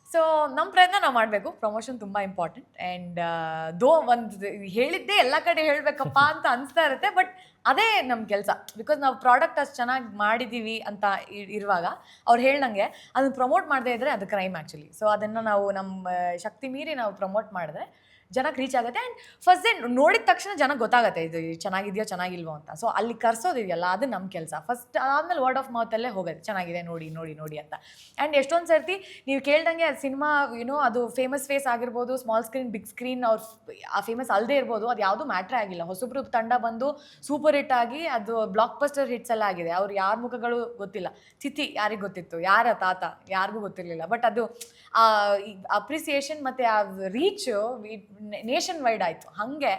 ಸೊ ನಮ್ಮ ಪ್ರಯತ್ನ ನಾವು ಮಾಡಬೇಕು. ಪ್ರಮೋಷನ್ ತುಂಬ ಇಂಪಾರ್ಟೆಂಟ್. ಆ್ಯಂಡ್ ಒಂದು ಹೇಳಿದ್ದೇ ಎಲ್ಲ ಕಡೆ ಹೇಳಬೇಕಪ್ಪ ಅಂತ ಅನಿಸ್ತಾ ಇರುತ್ತೆ. ಬಟ್ ಅದೇ ನಮ್ಮ ಕೆಲಸ. ಬಿಕಾಸ್ ನಾವು ಪ್ರಾಡಕ್ಟ್ ಅಷ್ಟು ಚೆನ್ನಾಗಿ ಮಾಡಿದ್ದೀವಿ ಅಂತ ಇರುವಾಗ ಅವ್ರು ಹೇಳ್ದಂಗೆ ಅದನ್ನು ಪ್ರಮೋಟ್ ಮಾಡದೇ ಇದ್ದರೆ ಅದು ಕ್ರೈಮ್ ಆ್ಯಕ್ಚುಲಿ. ಸೊ ಅದನ್ನು ನಾವು ನಮ್ಮ ಶಕ್ತಿ ಮೀರಿ ನಾವು ಪ್ರಮೋಟ್ ಮಾಡಿದ್ರೆ ಜನಕ್ಕೆ ರೀಚ್ ಆಗುತ್ತೆ. ಆ್ಯಂಡ್ ಫಸ್ಟ್ ಡೇ ನೋಡಿದ ತಕ್ಷಣ ಜನಕ್ಕೆ ಗೊತ್ತಾಗುತ್ತೆ ಇದು ಚೆನ್ನಾಗಿದೆಯೋ ಚೆನ್ನಾಗಿಲ್ವೋ ಅಂತ. ಸೊ ಅಲ್ಲಿ ಕರ್ಸೋದಿದೆಯಲ್ಲ ಅದು ನಮ್ಮ ಕೆಲಸ. ಫಸ್ಟ್ ಆದಮೇಲೆ ವರ್ಡ್ ಆಫ್ ಮೌತಲ್ಲೇ ಹೋಗುತ್ತೆ, ಚೆನ್ನಾಗಿದೆ ನೋಡಿ ನೋಡಿ ನೋಡಿ ಅಂತ. ಆ್ಯಂಡ್ ಎಷ್ಟೊಂದು ಸರ್ತಿ ನೀವು ಕೇಳ್ದಂಗೆ ಸಿನಿಮಾ ಅದು ಫೇಮಸ್ ಫೇಸ್ ಆಗಿರ್ಬೋದು, ಸ್ಮಾಲ್ ಸ್ಕ್ರೀನ್ ಬಿಗ್ ಸ್ಕ್ರೀನ್ ಅವ್ರು ಆ ಫೇಮಸ್ ಅಲ್ಲದೆ ಇರ್ಬೋದು, ಅದು ಯಾವುದೂ ಮ್ಯಾಟ್ರೇ ಆಗಿಲ್ಲ. ಹೊಸಬ್ರು ತಂಡ ಬಂದು ಸೂಪರ್ ಹಿಟ್ ಆಗಿ ಅದು ಬ್ಲಾಕ್ ಬಸ್ಟರ್ ಹಿಟ್ಸ್ ಎಲ್ಲ ಆಗಿದೆ. ಅವ್ರು ಯಾರ ಮುಖಗಳು ಗೊತ್ತಿಲ್ಲ, ಚಿತಿ ಯಾರಿಗೆ ಗೊತ್ತಿತ್ತು, ಯಾರ ತಾತ ಯಾರಿಗೂ ಗೊತ್ತಿರಲಿಲ್ಲ. ಬಟ್ ಅದು ಅಪ್ರಿಸಿಯೇಷನ್ ಮತ್ತು ಆ ರೀಚು ನೇಷನ್ ವೈಡ್ ಆಯಿತು ಹಾಗೆ.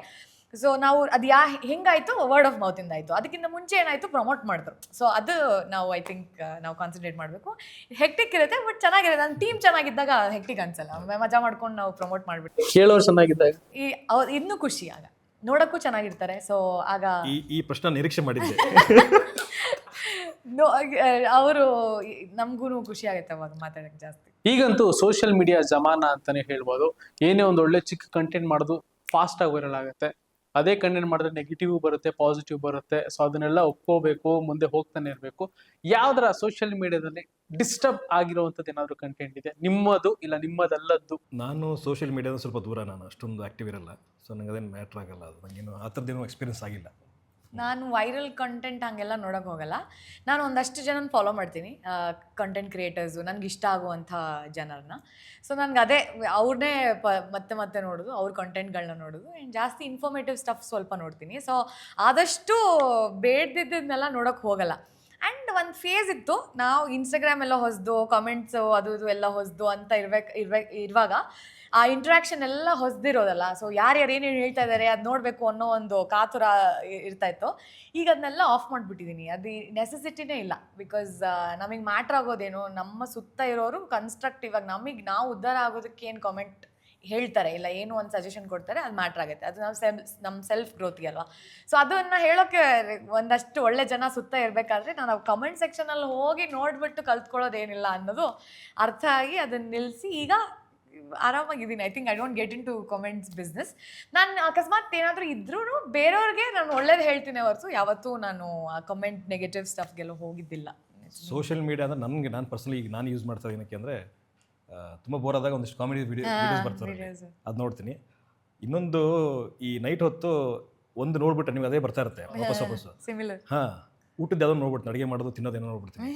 ಸೊ ನಾವು ಅದು ಹೆಂಗಾಯಿತು, ವರ್ಡ್ ಆಫ್ ಮೌತಿಂದ ಆಯಿತು. ಅದಕ್ಕಿಂತ ಮುಂಚೆ ಏನಾಯಿತು, ಪ್ರಮೋಟ್ ಮಾಡಿದ್ರು. ಸೊ ಅದು ನಾವು ಐ ಥಿಂಕ್ ನಾವು ಕಾನ್ಸಂಟ್ರೇಟ್ ಮಾಡಬೇಕು. ಹೆಕ್ಟಿಕ್ ಇರುತ್ತೆ ಬಟ್ ಚೆನ್ನಾಗಿರುತ್ತೆ. ನನ್ನ ಟೀಮ್ ಚೆನ್ನಾಗಿದ್ದಾಗ ಹೆಕ್ಟಿಕ್ ಅನ್ಸಲ್ಲ, ಮಜಾ ಮಾಡ್ಕೊಂಡು ನಾವು ಪ್ರಮೋಟ್ ಮಾಡಿಬಿಟ್ಟು ಕೇಳೋರು ಚೆನ್ನಾಗಿದ್ದಾಗ ಅವ್ರು ಇನ್ನೂ ಖುಷಿ, ಆಗ ನೋಡೋಕ್ಕೂ ಚೆನ್ನಾಗಿರ್ತಾರೆ. ಸೊ ಆಗ ಈ ಪ್ರಶ್ನೆ ನಿರೀಕ್ಷೆ ಮಾಡಿದ್ದೆ. ಅವರು ನಮಗೂ ಖುಷಿ ಆಗುತ್ತೆ ಅವಾಗ ಮಾತಾಡೋಕ್ಕೆ ಜಾಸ್ತಿ. ಈಗಂತೂ ಸೋಷಿಯಲ್ ಮೀಡಿಯಾ ಜಮಾನ ಅಂತಾನೆ ಹೇಳ್ಬೋದು. ಏನೇ ಒಂದು ಒಳ್ಳೆ ಚಿಕ್ಕ ಕಂಟೆಂಟ್ ಮಾಡೋದು ಫಾಸ್ಟ್ ಆಗಿ ವೈರಲ್ ಆಗುತ್ತೆ. ಅದೇ ಕಂಟೆಂಟ್ ಮಾಡಿದ್ರೆ ನೆಗೆಟಿವ್ ಬರುತ್ತೆ, ಪಾಸಿಟಿವ್ ಬರುತ್ತೆ. ಸೊ ಅದನ್ನೆಲ್ಲ ಒಪ್ಕೋಬೇಕು, ಮುಂದೆ ಹೋಗ್ತಾನೆ ಇರಬೇಕು. ಯಾವ್ದಾರ ಸೋಷಿಯಲ್ ಮೀಡಿಯಾದಲ್ಲಿ ಡಿಸ್ಟರ್ಬ್ ಆಗಿರುವಂಥದ್ದು ಏನಾದರೂ ಕಂಟೆಂಟ್ ಇದೆ ನಿಮ್ಮದು, ಇಲ್ಲ ನಿಮ್ಮದಲ್ಲದ್ದು? ನಾನು ಸೋಷಿಯಲ್ ಮೀಡಿಯಾದ ಸ್ವಲ್ಪ ದೂರ, ನಾನು ಅಷ್ಟೊಂದು ಆ್ಯಕ್ಟಿವ್ ಇರಲ್ಲ. ಸೊ ನಂಗೆ ಅದೇನು ಮ್ಯಾಟ್ರ್ ಆಗಲ್ಲ, ಅದು ನನಗೇನು ಆ ಥರದ್ದೇನು ಎಕ್ಸ್ಪೀರಿಯನ್ಸ್ ಆಗಿಲ್ಲ. ನಾನು ವೈರಲ್ ಕಂಟೆಂಟ್ ಹಂಗೆಲ್ಲ ನೋಡೋಕೆ ಹೋಗಲ್ಲ. ನಾನು ಒಂದಷ್ಟು ಜನನ ಫಾಲೋ ಮಾಡ್ತೀನಿ, ಕಂಟೆಂಟ್ ಕ್ರಿಯೇಟರ್ಸು, ನನಗೆ ಇಷ್ಟ ಆಗುವಂಥ ಜನರನ್ನ. ಸೊ ನನಗೆ ಅದೇ ಅವ್ರನ್ನೇ ಮತ್ತೆ ಮತ್ತೆ ನೋಡೋದು, ಅವ್ರ ಕಂಟೆಂಟ್ಗಳನ್ನ ನೋಡೋದು. ಆ್ಯಂಡ್ ಜಾಸ್ತಿ ಇನ್ಫಾರ್ಮೇಟಿವ್ ಸ್ಟಫ್ ಸ್ವಲ್ಪ ನೋಡ್ತೀನಿ. ಸೊ ಆದಷ್ಟು ಬೇಡ್ದಿದ್ದನ್ನೆಲ್ಲ ನೋಡೋಕೆ ಹೋಗಲ್ಲ. ಆ್ಯಂಡ್ ಒಂದು ಫೇಸ್ ಇತ್ತು, ನಾವು ಇನ್ಸ್ಟಾಗ್ರಾಮ್ ಎಲ್ಲ ಹೊಸದು, ಕಮೆಂಟ್ಸು ಅದು ಇದು ಎಲ್ಲ ಹೊಸದು ಅಂತ ಇರುವಾಗ ಆ ಇಂಟ್ರ್ಯಾಕ್ಷನ್ ಎಲ್ಲ ಹೊಸದಿರೋದಲ್ಲ. ಸೊ ಯಾರ್ಯಾರು ಏನೇನು ಹೇಳ್ತಾ ಇದ್ದಾರೆ ಅದು ನೋಡಬೇಕು ಅನ್ನೋ ಒಂದು ಕಾತುರ ಇರ್ತಾಯಿತ್ತು. ಈಗ ಅದನ್ನೆಲ್ಲ ಆಫ್ ಮಾಡಿಬಿಟ್ಟಿದ್ದೀನಿ. ಅದು ನೆಸೆಸಿಟಿನೇ ಇಲ್ಲ. ಬಿಕಾಸ್ ನಮಗೆ ಮ್ಯಾಟ್ರ್ ಆಗೋದೇನು, ನಮ್ಮ ಸುತ್ತ ಇರೋರು ಕನ್ಸ್ಟ್ರಕ್ಟಿವ್ ಆಗಿ ನಾವು ಉದ್ಧಾರ ಆಗೋದಕ್ಕೆ ಏನು ಕಾಮೆಂಟ್ ಹೇಳ್ತಾರೆ, ಇಲ್ಲ ಏನು ಒಂದು ಸಜೆಷನ್ ಕೊಡ್ತಾರೆ, ಅದು ಮ್ಯಾಟ್ರ್ ಆಗುತ್ತೆ. ಅದು ನಮ್ಮ ಸೆಲ್ಫ್ ಗ್ರೋತ್ಗೆ ಅಲ್ವಾ. ಸೊ ಅದನ್ನು ಹೇಳೋಕ್ಕೆ ಒಂದಷ್ಟು ಒಳ್ಳೆ ಜನ ಸುತ್ತ ಇರಬೇಕಾದ್ರೆ ನಾನು ಕಮೆಂಟ್ ಸೆಕ್ಷನಲ್ಲಿ ಹೋಗಿ ನೋಡಿಬಿಟ್ಟು ಕಲ್ತ್ಕೊಳ್ಳೋದೇನಿಲ್ಲ ಅನ್ನೋದು ಅರ್ಥ ಆಗಿ ಅದನ್ನು ನಿಲ್ಲಿಸಿ ಈಗ ಆರಾಮಾಗಿದ್ದೀನಿ. I think I don't get into comments business. ನಾನು ಅಕಸ್ಮಾತ್ ಏನಾದರೂ ಇದ್ರೂ ಬೇರೆಯವ್ರಿಗೆ ನಾನು ಒಳ್ಳೇದು ಹೇಳ್ತೀನಿ ಹೊರತು ಯಾವತ್ತೂ ನಾನು ಆ ಕಮೆಂಟ್ ನೆಗೆಟಿವ್ ಸ್ಟಫ್ಗೆಲ್ಲ ಹೋಗಿದ್ದಿಲ್ಲ. ಸೋಷಿಯಲ್ ಮೀಡಿಯಾ ಅಂದರೆ ನನಗೆ, ನಾನು ಪರ್ಸನಲಿ ಈಗ ನಾನು ಯೂಸ್ ಮಾಡ್ತಾ ಏನಕ್ಕೆ ಅಂದರೆ ತುಂಬ ಬೋರ್ ಆದಾಗ ಒಂದಿಷ್ಟು ಕಾಮಿಡಿ ವಿಡಿಯೋಸ್ ಬರ್ತಾರೆ, ಅದು ನೋಡ್ತೀನಿ. ಇನ್ನೊಂದು ಈ ನೈಟ್ ಹೊತ್ತು ಒಂದು ನೋಡ್ಬಿಟ್ರೆ ನೀವು ಅದೇ ಬರ್ತಾ ಇರುತ್ತೆ ವಾಪಸ್. ಸಿಮಿಲರ್. ಹಾಂ, ಊಟದ ಯಾವುದೋ ನೋಡ್ಬಿಡ್ತೀನಿ, ಅಡುಗೆ ಮಾಡೋದು ತಿನ್ನೋದೇನೋ ನೋಡ್ಬಿಡ್ತೀನಿ.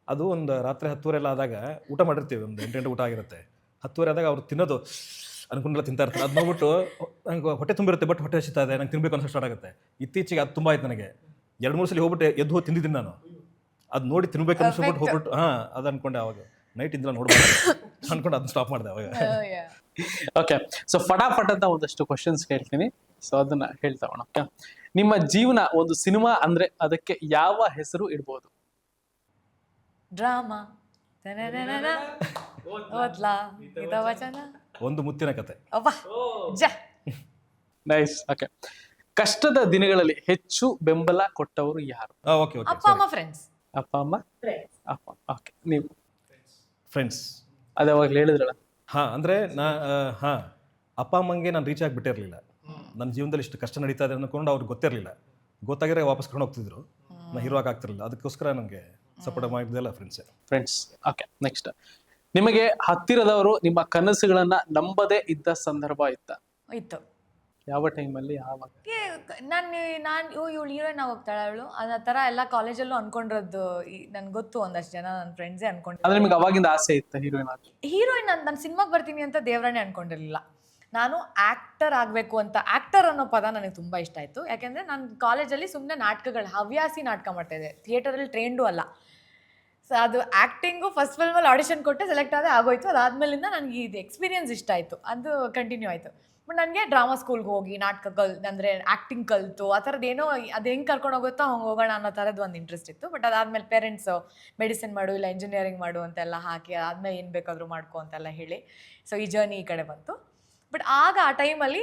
ಅದು ಒಂದು ರಾತ್ರಿ 10:30 ಎಲ್ಲ ಆದಾಗ ಊಟ ಮಾಡಿರ್ತೀವಿ, ಒಂದು 8 ಗಂಟೆ ಊಟ ಆಗಿರುತ್ತೆ. 10:30 ಆದಾಗ ಅವ್ರು ತಿನ್ನೋದು ಅನ್ಕೊಂಡೆಲ್ಲ ತಿಂತಾ ಇರ್ತಾರೆ. ಅದು ನೋಡ್ಬಿಟ್ಟು ನಂಗೆ ಹೊಟ್ಟೆ ತುಂಬಿರುತ್ತೆ, ಬಟ್ ಹೊಟ್ಟೆ ಹಸಿತಾ ಇದೆ, ನಂಗೆ ತಿನ್ಬೇಕು ಅನ್ನೋ ಸ್ಟಾರ್ಟ್ ಆಗುತ್ತೆ. ಇತ್ತೀಚೆಗೆ ಅದು ತುಂಬ ಆಯ್ತು ನನಗೆ. 2-3 ಸಲ ಹೋಗ್ಬಿಟ್ಟು ಎದ್ದು ಹೋಗಿ ತಿಂದಿದ್ದೀನಿ ನಾನು. ಅದು ನೋಡಿ ತಿನ್ಬೇಕು ಅನ್ಸ್ಬಿಟ್ಟು ಹೋಗ್ಬಿಟ್ಟು ಅದು ಅನ್ಕೊಂಡೆ. ಅವಾಗ ನೈಟ್ ಇಂದ ನೋಡ್ಬೋದು ಅನ್ಕೊಂಡು ಅದನ್ನ ಸ್ಟಾಪ್ ಮಾಡಿದೆ ಅವಾಗ. ಓಕೆ, ಸೊ ಫಟಾಫಟ್ ಅಂತ ಒಂದಷ್ಟು ಕ್ವಶನ್ಸ್ ಕೇಳ್ತೀನಿ. ಸೊ ಅದನ್ನ ಹೇಳ್ತಾ ಹೋಗೋಣ. ಓಕೆ, ನಿಮ್ಮ ಜೀವನ ಒಂದು ಸಿನಿಮಾ ಅಂದ್ರೆ ಅದಕ್ಕೆ ಯಾವ ಹೆಸರು ಇಡ್ಬೋದು? ಡ್ರಾಮಾ, ಒಂದು ಮುತ್ತಿನ ಕತೆ. ನೈಸ್. ಓಕೆ, ಕಷ್ಟದ ದಿನಗಳಲ್ಲಿ ಹೆಚ್ಚು ಬೆಂಬಲ ಕೊಟ್ಟವರು ಯಾರು? ಓಕೆ ಓಕೆ, ಅಪ್ಪ ಅಮ್ಮ, ಫ್ರೆಂಡ್ಸ್. ಅಪ್ಪ ಅಮ್ಮ, ಅಪ್ಪ. ಓಕೆ, ನೀವು? ಫ್ರೆಂಡ್ಸ್. ಅದೇ ಅವಾಗಲೇ ಹೇಳಿದ್ರಲ್ಲ. ಹಾಂ, ಅಂದರೆ ಹಾಂ, ಅಪ್ಪ ಅಮ್ಮಂಗೆ ನಾನು ರೀಚ್ ಆಗಿಬಿಟ್ಟಿರಲಿಲ್ಲ. ನನ್ನ ಜೀವನದಲ್ಲಿ ಇಷ್ಟು ಕಷ್ಟ ನಡೀತಾ ಇದೆ ಅಂದ್ಕೊಂಡು ಅವ್ರಿಗೆ ಗೊತ್ತಿರಲಿಲ್ಲ. ಗೊತ್ತಾಗಿರೋ ವಾಪಸ್ ಕರ್ಕೊಂಡು ಹೋಗ್ತಿದ್ರು, ನಾನು ಹೀರೋ ಆಗ್ತಿರಲಿಲ್ಲ. ಅದಕ್ಕೋಸ್ಕರ ನನಗೆ ಸಪೋರ್ಟ್ ಮಾಡಿದ್ದೆಲ್ಲ ಫ್ರೆಂಡ್ಸ್. ಓಕೆ, ನೆಕ್ಸ್ಟ್, ನಿಮಗೆ ಹತ್ತಿರದವರು ನಿಮ್ಮ ಕನಸುಗಳನ್ನ ನಂಬದೇ ಇದ್ದ ಸಂದರ್ಭ ಇತ್ತು? ಯಾವ ಟೈಮಲ್ಲಿ, ಯಾವಾಗ? ನಾನು ಇವಳು ಹೀರೋಯಿನ್ ಹೋಗ್ತಾಳೆ ಅವಳು, ಆ ಥರ ಎಲ್ಲ ಕಾಲೇಜಲ್ಲೂ ಅನ್ಕೊಂಡಿರೋದು ನನ್ಗೆ ಗೊತ್ತು. ಒಂದಷ್ಟು ಜನ ನನ್ನ ಫ್ರೆಂಡ್ಸೇ ಅನ್ಕೊಂಡು. ಅಂದ್ರೆ ನಿಮ್ಗೆ ಅವಾಗಿಂದ ಆಸೆ ಇತ್ತು ಹೀರೋಯಿನ್ ನಾನು ಸಿನಿಮಾಗೆ ಬರ್ತೀನಿ ಅಂತ ದೇವರಾಣೆ ಅನ್ಕೊಂಡಿರಲಿಲ್ಲ. ನಾನು ಆ್ಯಕ್ಟರ್ ಆಗಬೇಕು ಅಂತ. ಆ್ಯಕ್ಟರ್ ಅನ್ನೋ ಪದ ನನಗೆ ತುಂಬ ಇಷ್ಟ ಆಯಿತು. ಯಾಕೆಂದರೆ ನಾನು ಕಾಲೇಜಲ್ಲಿ ಸುಮ್ಮನೆ ನಾಟಕಗಳು, ಹವ್ಯಾಸಿ ನಾಟಕ ಮಾಡ್ತಾಯಿದ್ದೆ, ಥಿಯೇಟರಲ್ಲಿ ಟ್ರೈನ್ಡು ಅಲ್ಲ. ಸೊ ಅದು ಆ್ಯಕ್ಟಿಂಗು ಫಸ್ಟ್ ಫಿಲ್ಮಲ್ಲಿ ಆಡಿಷನ್ ಕೊಟ್ಟೆ ಸೆಲೆಕ್ಟ್ ಆದ ಆಗೋಯ್ತು. ಅದಾದಮೇಲಿಂದ ನನಗೆ ಇದು ಎಕ್ಸ್ಪೀರಿಯನ್ಸ್ ಇಷ್ಟ ಆಯಿತು, ಅದು ಕಂಟಿನ್ಯೂ ಆಯಿತು. ಬಟ್ ನನಗೆ ಡ್ರಾಮಾ ಸ್ಕೂಲ್ಗೆ ಹೋಗಿ ನಾಟಕ ಅಂದರೆ ಆ್ಯಕ್ಟಿಂಗ್ ಕಲಿತು ಆ ಥರದ್ದು ಏನೋ ಅದು ಹೆಂಗೆ ಕರ್ಕೊಂಡು ಹೋಗುತ್ತೋ ಹಂಗೆ ಹೋಗೋಣ ಅನ್ನೋ ಥರದ್ದು ಒಂದು ಇಂಟ್ರೆಸ್ಟ್ ಇತ್ತು. ಬಟ್ ಅದಾದಮೇಲೆ ಪೇರೆಂಟ್ಸು ಮೆಡಿಸಿನ್ ಮಾಡು ಇಲ್ಲ ಇಂಜಿನಿಯರಿಂಗ್ ಮಾಡು ಅಂತೆಲ್ಲ ಹಾಕಿ ಆದಮೇಲೆ ಏನು ಬೇಕಾದರೂ ಮಾಡ್ಕೊ ಅಂತೆಲ್ಲ ಹೇಳಿ ಸೊ ಈ ಜರ್ನಿ ಈ ಕಡೆ ಬಂತು. ಬಟ್ ಆಗ ಆ ಟೈಮಲ್ಲಿ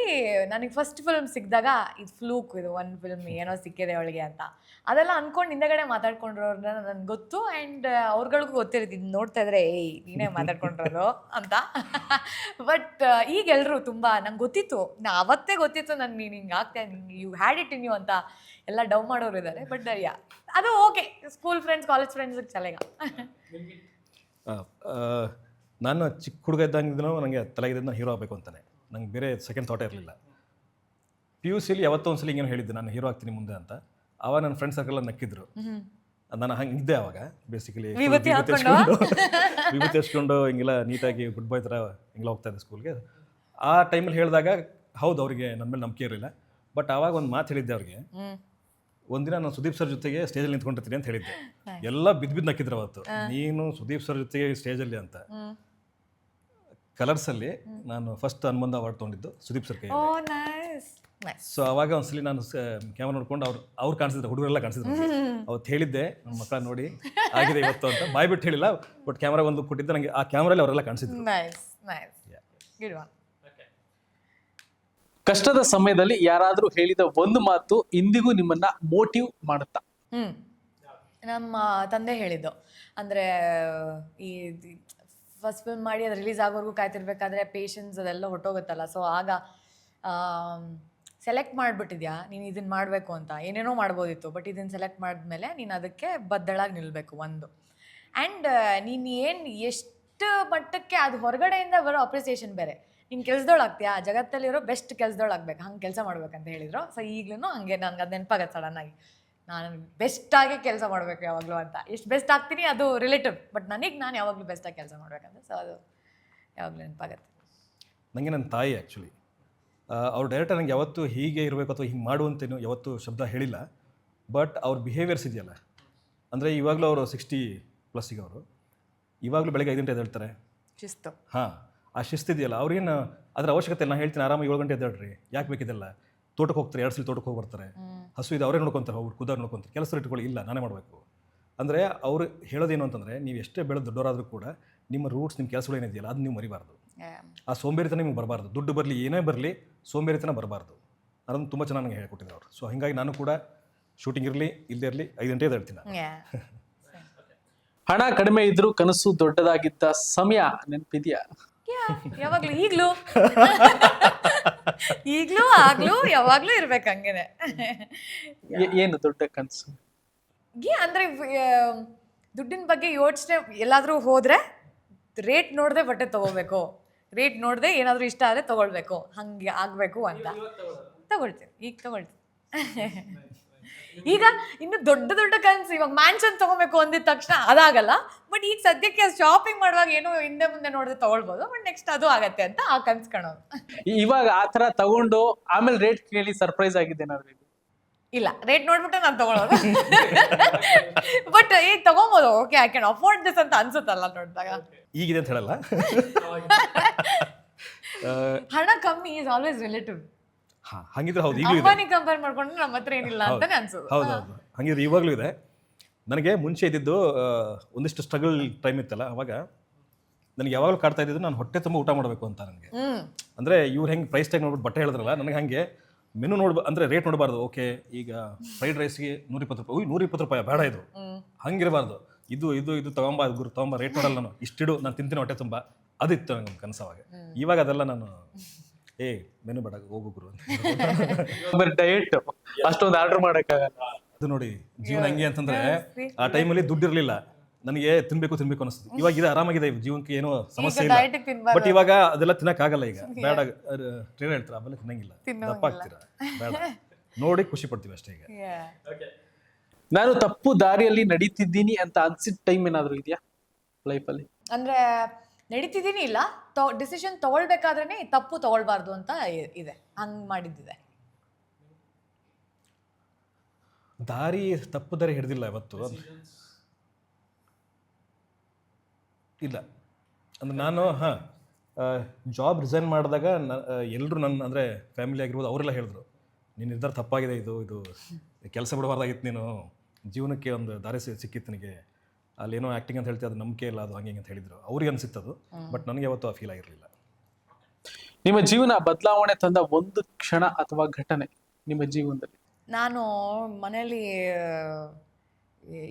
ನನಗೆ ಫಸ್ಟ್ ಫಿಲ್ಮ್ ಸಿಕ್ಕಿದಾಗ ಇದು ಫ್ಲೂಕ್, ಇದು ಒಂದು ಫಿಲ್ಮ್ ಏನೋ ಸಿಕ್ಕಿದೆ ಅವಳಿಗೆ ಅಂತ ಅದೆಲ್ಲ ಅಂದ್ಕೊಂಡು ಹಿಂದೆಗಡೆ ಮಾತಾಡ್ಕೊಂಡಿರೋರನ್ನ ನನಗೆ ಗೊತ್ತು. ಆ್ಯಂಡ್ ಅವ್ರಗಳಿಗೂ ಗೊತ್ತಿರುತ್ತೆ, ಇದು ನೋಡ್ತಾ ಇದ್ರೆ ಏಯ್ ನೀನೇ ಮಾತಾಡ್ಕೊಂಡಿರೋದು ಅಂತ. ಬಟ್ ಈಗ ಎಲ್ಲರೂ ತುಂಬ ನಂಗೆ ಗೊತ್ತಿತ್ತು, ಅವತ್ತೇ ಗೊತ್ತಿತ್ತು ನನಗೆ ನೀನು ಹಿಂಗೆ ಆಗ್ತಾ you had it in you ಅಂತ ಎಲ್ಲ ಡವ್ ಮಾಡೋರು ಇದ್ದಾರೆ. ಬಟ್ ಅದು ಓಕೆ, ಸ್ಕೂಲ್ ಫ್ರೆಂಡ್ಸ್ ಕಾಲೇಜ್ ಫ್ರೆಂಡ್ಸಿಗೆ ಚಲೆಗ. ನಾನು ಚಿಕ್ಕ ಹುಡುಗ ಇದ್ದಂಗಿದ್ದನೂ ನನಗೆ ತಲೆಗಿದ್ದು ನಾನು ಹೀರೋ ಆಗಬೇಕು ಅಂತಾನೆ. ನಂಗೆ ಬೇರೆ ಸೆಕೆಂಡ್ ಥಾಟೇ ಇರಲಿಲ್ಲ. PUCಲಿ ಯಾವತ್ತೋ ಒಂದ್ಸಲ ಹಿಂಗೇನು ಹೇಳಿದ್ದೆ ನಾನು ಹೀರೋ ಆಗ್ತೀನಿ ಮುಂದೆ ಅಂತ. ಆವಾಗ ನನ್ನ ಫ್ರೆಂಡ್ ಸರ್ಕಲ್ ನಕ್ಕಿದ್ರು. ನಾನು ಹಂಗಿದ್ದೆ ಆವಾಗ ಬೇಸಿಕಲಿ ವಿಭೂತಿ ಹಚ್ಕೊಂಡು ಹಿಂಗೆಲ್ಲ ನೀಟಾಗಿ ಗುಡ್ ಬಾಯ್ ಥರ ಹಿಂಗೆಲ್ಲ ಹೋಗ್ತಾ ಇದ್ದೆ ಸ್ಕೂಲ್ಗೆ. ಆ ಟೈಮಲ್ಲಿ ಹೇಳಿದಾಗ ಹೌದು ಅವ್ರಿಗೆ ನನ್ನ ಮೇಲೆ ನಂಬಿಕೆ ಇರಲಿಲ್ಲ. ಬಟ್ ಆವಾಗ ಒಂದು ಮಾತು ಹೇಳಿದ್ದೆ ಅವ್ರಿಗೆ, ಒಂದಿನ ನಾನು ಸುದೀಪ್ ಸರ್ ಜೊತೆಗೆ ಸ್ಟೇಜಲ್ಲಿ ನಿಂತ್ಕೊಂಡಿರ್ತೀನಿ ಅಂತ ಹೇಳಿದ್ದೆ. ಎಲ್ಲ ಬಿದ್ದು ನಕ್ಕಿದ್ರು ಅವತ್ತು, ನೀನು ಸುದೀಪ್ ಸರ್ ಜೊತೆಗೆ ಸ್ಟೇಜಲ್ಲಿ ಅಂತ. ಕಲರ್ಸಲ್ಲಿ ನಾನು ಫಸ್ಟ್ ಅನುಬಂಧ ಅವಾರ್ಡ್ ತೊಗೊಂಡಿದ್ದು ಸುದೀಪ್ ಸರ್ ಕೈ. ಸೊ ಅವಾಗ ಒಂದ್ಸಲಿ ನಾನು ಕ್ಯಾಮ್ರಾ ನೋಡ್ಕೊಂಡು ಅವ್ರು ಕಾಣಿಸಿದ್ರು, ಹುಡುಗರೆಲ್ಲ ಕಾಣಿಸಿದ್ರು. ಅವತ್ತು ಹೇಳಿದ್ದೆ ನನ್ನ ಮಕ್ಕಳ ನೋಡಿ ಆಗಿದೆ ಇವತ್ತು ಅಂತ, ಬಾಯ್ ಬಿಟ್ಟು ಹೇಳಿಲ್ಲ, ಬಟ್ ಕ್ಯಾಮ್ರಾ ಒಂದು ಕೊಟ್ಟಿದ್ದೆ ನನಗೆ. ಆ ಕ್ಯಾಮ್ರಲ್ಲಿ ಅವರೆಲ್ಲ ಕಾಣಿಸಿದ್ರು. ಕಷ್ಟದ ಸಮಯದಲ್ಲಿ ಯಾರಾದ್ರೂ ಹೇಳಿದ ಒಂದು ಮಾತು ಇಂದಿಗೂ ನಿಮ್ಮನ್ನ ಮೋಟಿವ್ ಮಾಡುತ್ತಾ? ನಮ್ಮ ತಂದೆ ಹೇಳಿದ್ದು ಅಂದರೆ, ಈ ಫಸ್ಟ್ ಫಿಲ್ಮ್ ಮಾಡಿ ಅದು ರಿಲೀಸ್ ಆಗೋವರೆಗೂ ಕಾಯ್ತಿರ್ಬೇಕಾದ್ರೆ ಪೇಷನ್ಸ್ ಅದೆಲ್ಲ ಹೊಟ್ಟೋಗುತ್ತಲ್ಲ. ಸೊ ಆಗ ಸೆಲೆಕ್ಟ್ ಮಾಡಿಬಿಟ್ಟಿದ್ಯಾ ನೀನು ಇದನ್ನು ಮಾಡಬೇಕು ಅಂತ, ಏನೇನೋ ಮಾಡ್ಬೋದಿತ್ತು, ಬಟ್ ಇದನ್ನು ಸೆಲೆಕ್ಟ್ ಮಾಡಿದ್ಮೇಲೆ ನೀನು ಅದಕ್ಕೆ ಬದ್ಧಳಾಗಿ ನಿಲ್ಲಬೇಕು ಒಂದು. ಆ್ಯಂಡ್ ನೀನು ಎಷ್ಟು ಮಟ್ಟಕ್ಕೆ ಅದು ಹೊರಗಡೆಯಿಂದ ಬರೋ ಅಪ್ರಿಸಿಯೇಷನ್ ಬೇರೆ, ನೀನು ಕೆಲ್ಸದೊಳಾಗ್ತೀಯಾ, ಜಗತ್ತಲ್ಲಿರೋ ಬೆಸ್ಟ್ ಕೆಲ್ಸದೊಳಾಗಬೇಕು, ಹಂಗೆ ಕೆಲಸ ಮಾಡ್ಬೇಕಂತ ಹೇಳಿದ್ರು. ಸೊ ಈಗಲೂ ಹಂಗೆ ನನಗೆ ಅದು ನೆನಪಾಗತ್ತೆ ಸಡನ್ನಾಗಿ, ನಾನು ಬೆಸ್ಟಾಗಿ ಕೆಲಸ ಮಾಡಬೇಕು ಯಾವಾಗಲೂ ಅಂತ. ಎಷ್ಟು ಬೆಸ್ಟ್ ಆಗ್ತೀನಿ ಅದು ರಿಲೇಟಿವ್, ಬಟ್ ನಾನು ಯಾವಾಗಲೂ ಬೆಸ್ಟಾಗಿ ಕೆಲಸ ಮಾಡ್ಬೇಕಂತ. ಸೊ ಅದು ಯಾವಾಗಲೂ ನೆನಪಾಗತ್ತೆ. ನನಗೆ ನನ್ನ ತಾಯಿ ಆ್ಯಕ್ಚುಲಿ ಅವ್ರು ಡೈರೆಕ್ಟರ್ ನನಗೆ ಯಾವತ್ತೂ ಹೀಗೆ ಇರಬೇಕು ಅಥವಾ ಹಿಂಗೆ ಮಾಡುವಂತೇನು ಯಾವತ್ತೂ ಶಬ್ದ ಹೇಳಿಲ್ಲ. ಬಟ್ ಅವ್ರ ಬಿಹೇವಿಯರ್ಸ್ ಇದೆಯಲ್ಲ, ಅಂದರೆ ಇವಾಗಲೂ ಅವರು 60+ ಅವರು ಇವಾಗಲೂ ಬೆಳಗ್ಗೆ 5 ಗಂಟೆ ಎದ್ದೇಳ್ತಾರೆ. ಶಿಸ್ತು. ಹಾಂ, ಆ ಶಿಸ್ತಿದೆಯಲ್ಲ ಅವ್ರೇನು ಅದರ ಅವಶ್ಯಕತೆ ಇಲ್ಲ. ನಾನು ಹೇಳ್ತೀನಿ ಆರಾಮಾಗಿ 7 ಗಂಟೆ ಎದ್ದೇಳ್ರಿ, ಯಾಕೆ ಬೇಕಿದೆಲ್ಲ. ತೋಟಕ್ಕೆ ಹೋಗ್ತಾರೆ, 2 ಸಲ ತೋಟಕ್ಕೆ ಹೋಗಿ ಬರ್ತಾರೆ. ಹಸು ಇದೆ ಅವರೇ ನೋಡ್ಕೊತಾರೆ, ಅವ್ರು ಕುದಾರ್ ನೋಡ್ಕೊತಾರೆ. ಕೆಲಸ ಇಟ್ಕೊಳ್ಳಿ, ಇಲ್ಲ ನಾನೇ ಮಾಡಬೇಕು. ಅಂದರೆ ಅವರು ಹೇಳೋದೇನು ಅಂತಂದರೆ, ನೀವು ಎಷ್ಟೇ ಬೆಳೆದು ದೊಡ್ಡವರಾದರೂ ಕೂಡ ನಿಮ್ಮ ರೂಟ್ಸ್, ನಿಮ್ಮ ಕೆಲಸಗಳು ಏನಿದೆಯಲ್ಲ ಅದು ನೀವು ಮರಿಬಾರ್ದು. ಆ ಸೋಂಬೇರಿತನ ನಿಮ್ಗೆ ಬರಬಾರ್ದು. ದುಡ್ಡು ಬರಲಿ ಏನೇ ಬರಲಿ ಸೋಂಬೇರಿತನ ಬರಬಾರ್ದು. ಅದನ್ನು ತುಂಬ ಚೆನ್ನಾಗಿ ನನಗೆ ಹೇಳ್ಕೊಟ್ಟಿದ್ರು ಅವರು. ಸೊ ಹೀಗಾಗಿ ನಾನು ಕೂಡ ಶೂಟಿಂಗ್ ಇರಲಿ ಇಲ್ಲದೇ ಇರಲಿ 5 ಗಂಟೆ ಎದ್ದೇಳ್ತೀನಿ. ಹಣ ಕಡಿಮೆ ಇದ್ರೂ ಕನಸು ದೊಡ್ಡದಾಗಿದ್ದ ಸಮಯ ನೆನಪಿದೆಯಾ? ಯಾವಾಗ್ಲೂ ಈಗ್ಲೂ ಆಗ್ಲೂ ಯಾವಾಗ್ಲೂ ಇರ್ಬೇಕು ಹಂಗೇನೆ. ಏನು ದೊಡ್ಡ ಕನಸು? ಅಂದ್ರೆ ದುಡ್ಡಿನ ಬಗ್ಗೆ ಯೋಚನೆ, ಎಲ್ಲಾದ್ರೂ ಹೋದ್ರೆ ರೇಟ್ ನೋಡದೆ ಬಟ್ಟೆ ತಗೋಬೇಕು, ರೇಟ್ ನೋಡದೆ ಏನಾದ್ರೂ ಇಷ್ಟ ಆದರೆ ತಗೊಳ್ಬೇಕು, ಹಂಗೆ ಆಗ್ಬೇಕು ಅಂತ ತಗೊಳ್ತೀನಿ. ಈಗ ತಗೊಳ್ತೀನಿ. ಈಗ ಇನ್ನು ದೊಡ್ಡ ದೊಡ್ಡ ಕನಸು, ಇವಾಗ ಮ್ಯಾನ್ಷನ್ ತಗೋಬೇಕು ಅಂದಿದ ತಕ್ಷಣ ಅದಾಗಲ್ಲ. ಬಟ್ ಈಗ ಸದ್ಯಕ್ಕೆ ಶಾಪಿಂಗ್ ಮಾಡುವಾಗ ಏನೋ ಹಿಂದೆ ಮುಂದೆ ನೋಡಿದ್ರೆ ತಗೊಳ್ಬೋದು, ಬಟ್ ನೆಕ್ಸ್ಟ್ ಅದು ಆಗತ್ತೆ ಅಂತ ಆ ಕನ್ಸು ಕಾಣೋದು. ಇವಾಗ ಆ ಥರ ತಗೊಂಡು ಆಮೇಲೆ ರೇಟ್ ಕೇಳಿ ಸರ್ಪ್ರೈಸ್ ಆಗಿದೆ ಏನಾದ್ರು? ಇಲ್ಲ, ರೇಟ್ ನೋಡ್ಬಿಟ್ಟೆ ನಾನು ತಗೊಳ್ಳೋದು. ಬಟ್ ಈಗ ತಗೊಬೋದು, okay I can afford this ಅಂತ ಅನ್ಸುತ್ತಲ್ಲ ನೋಡಿದಾಗ. ಈಗಿದೆ ಅಂತ ಹೇಳಲ್ಲ. ಹಣ ಕಮ್ಮಿ ಈಸ್ ಆಲ್ವೇಸ್ ರಿಲೇಟಿವ್. ಹಾಂ, ಹಂಗಿದ್ರೆ ಹೌದು, ಈಗಲೂ ಇದೆ. ಅಂಬಾನಿ ಕಂಪೇರ್ ಮಾಡ್ಕೊಂಡ್ರೆ ನಮ್ಮ ಹತ್ರ ಏನಿಲ್ಲ ಅಂತಾನೆ ಅನ್ಸೋದು. ಹೌದು, ಹಂಗಿದ್ರೆ ಇವಾಗಲೂ ಇದೆ. ನನಗೆ ಮುಂಚೆ ಇದ್ದಿದ್ದು ಒಂದಿಷ್ಟು ಸ್ಟ್ರಗಲ್ ಟೈಮ್ ಇತ್ತಲ್ಲ, ಅವಾಗ ನನಗೆ ಯಾವಾಗಲೂ ಕಾಡ್ತಾ ಇದ್ದಿದ್ದು ನಾನು ಹೊಟ್ಟೆ ತುಂಬ ಊಟ ಮಾಡಬೇಕು ಅಂತ. ನನಗೆ ಅಂದರೆ ಇವ್ರು ಹೆಂಗೆ ಪ್ರೈಸ್ ಟ್ಯಾಗ್ ನೋಡ್ಬಿಟ್ಟು ಬಟ್ಟೆ ಹೇಳಿದ್ರಲ್ಲ, ನನಗೆ ಹಾಗೆ ಮೆನು ಅಂದರೆ ರೇಟ್ ನೋಡಬಾರ್ದು. ಓಕೆ, ಈಗ ಫ್ರೈಡ್ ರೈಸ್ಗೆ 120 ರೂಪಾಯಿ, 120 ರೂಪಾಯಿ ಬೇಡ, ಇದು ಹಂಗಿರಬಾರ್ದು. ಇದು ತಗೊಂಬ, ಗುರು ತಗೊಂಬ, ರೇಟ್ ನೋಡಲ್ಲ ನಾನು, ಇಷ್ಟಿಡು, ನಾನು ತಿಂತೀನಿ ಹೊಟ್ಟೆ ತುಂಬ. ಅದಿತ್ತು ನನಗೆ ಕನಸು ಅವಾಗ. ಇವಾಗ ಅದೆಲ್ಲ ನಾನು ಮೆನು ಬೇಡ, ಹೋಗು ಗುರು ಅಂತ. ಡಯಟ್ ಅಷ್ಟೊಂದು ಆರ್ಡರ್ ಮಾಡೋಕ್ಕಾಗಲ್ಲ. ಅದು ನೋಡಿ ಜೀವನ ಹೆಂಗೆ ಅಂತಂದ್ರೆ, ಆ ಟೈಮಲ್ಲಿ ದುಡ್ಡು ಇರಲಿಲ್ಲ, ನನಗೆ ತಿನ್ಬೇಕು ಅನಿಸ್ತು. ಇವಾಗ ಇದು ಆರಾಮಾಗಿದೆ, ಜೀವನಕ್ಕೆ ಏನೋ ಸಮಸ್ಯೆ ಇಲ್ಲ. ಬಟ್ ಇವಾಗ ಅದೆಲ್ಲ ತಿನ್ನಕ್ಕಾಗಲ್ಲ. ಈಗ ಬೇಡ ಟ್ರೈನ್ ಹೇಳ್ತಾರೆ, ಆಮೇಲೆ ತಿನ್ನಂಗಿಲ್ಲ, ದಪ್ಪ ಆಗ್ತೀರಾ, ಬೇಡ, ನೋಡಿ ಖುಷಿ ಪಡ್ತೀವಿ ಅಷ್ಟೇ. ಈಗ ನಾನು ತಪ್ಪು ದಾರಿಯಲ್ಲಿ ನಡೀತಿದ್ದೀನಿ ಅಂತ ಅನ್ಸಿದ ಟೈಮ್ ಏನಾದ್ರು ಇದೆಯಾ ಲೈಫಲ್ಲಿ? ಅಂದ್ರೆ ನಡೀತಿದ್ದೀನಿ ಇಲ್ಲ, ಡಿಸಿಷನ್ ತಗೊಳ್ಬೇಕಾದ್ರೆ ತಪ್ಪು ತಗೊಳ್ಬಾರ್ದು ಅಂತ ಇದೆ, ಹಂಗ್ ಮಾಡಿದ್ದಿದೆ. ತಪ್ಪು ದಾರಿ ಹಿಡ್ದಿಲ್ಲ ಯಾವತ್ತು ಇಲ್ಲ. ಅಂದರೆ ನಾನು ಜಾಬ್ ರಿಸೈನ್ ಮಾಡಿದಾಗ ಎಲ್ಲರೂ ನನ್ನ ಅಂದರೆ ಫ್ಯಾಮಿಲಿ ಆಗಿರ್ಬೋದು ಅವರೆಲ್ಲ ಹೇಳಿದ್ರು, ನೀನು ನಿರ್ಧಾರ ತಪ್ಪಾಗಿದೆ, ಇದು ಕೆಲಸ ಬಿಡಬಾರ್ದಾಗಿತ್ತು, ನೀನು ಜೀವನಕ್ಕೆ ಒಂದು ದಾರಿ ಸಿಕ್ಕಿತ್ತು ನಿನಗೆ, ಅಲ್ಲೇನೋ ಆ್ಯಕ್ಟಿಂಗ್ ಅಂತ ಹೇಳ್ತೀವಿ, ಅದು ನಂಬಿಕೆ ಇಲ್ಲ, ಅದು ಹಂಗೆ ಅಂತ ಹೇಳಿದರು. ಅವ್ರಿಗೆ ಅನಿಸಿತ್ತದು, ಬಟ್ ನನಗೆ ಯಾವತ್ತೂ ಆ ಫೀಲ್ ಆಗಿರಲಿಲ್ಲ. ನಿಮ್ಮ ಜೀವನ ಬದಲಾವಣೆ ತಂದ ಒಂದು ಕ್ಷಣ ಅಥವಾ ಘಟನೆ ನಿಮ್ಮ ಜೀವನದಲ್ಲಿ? ನಾನು ಮನೇಲಿ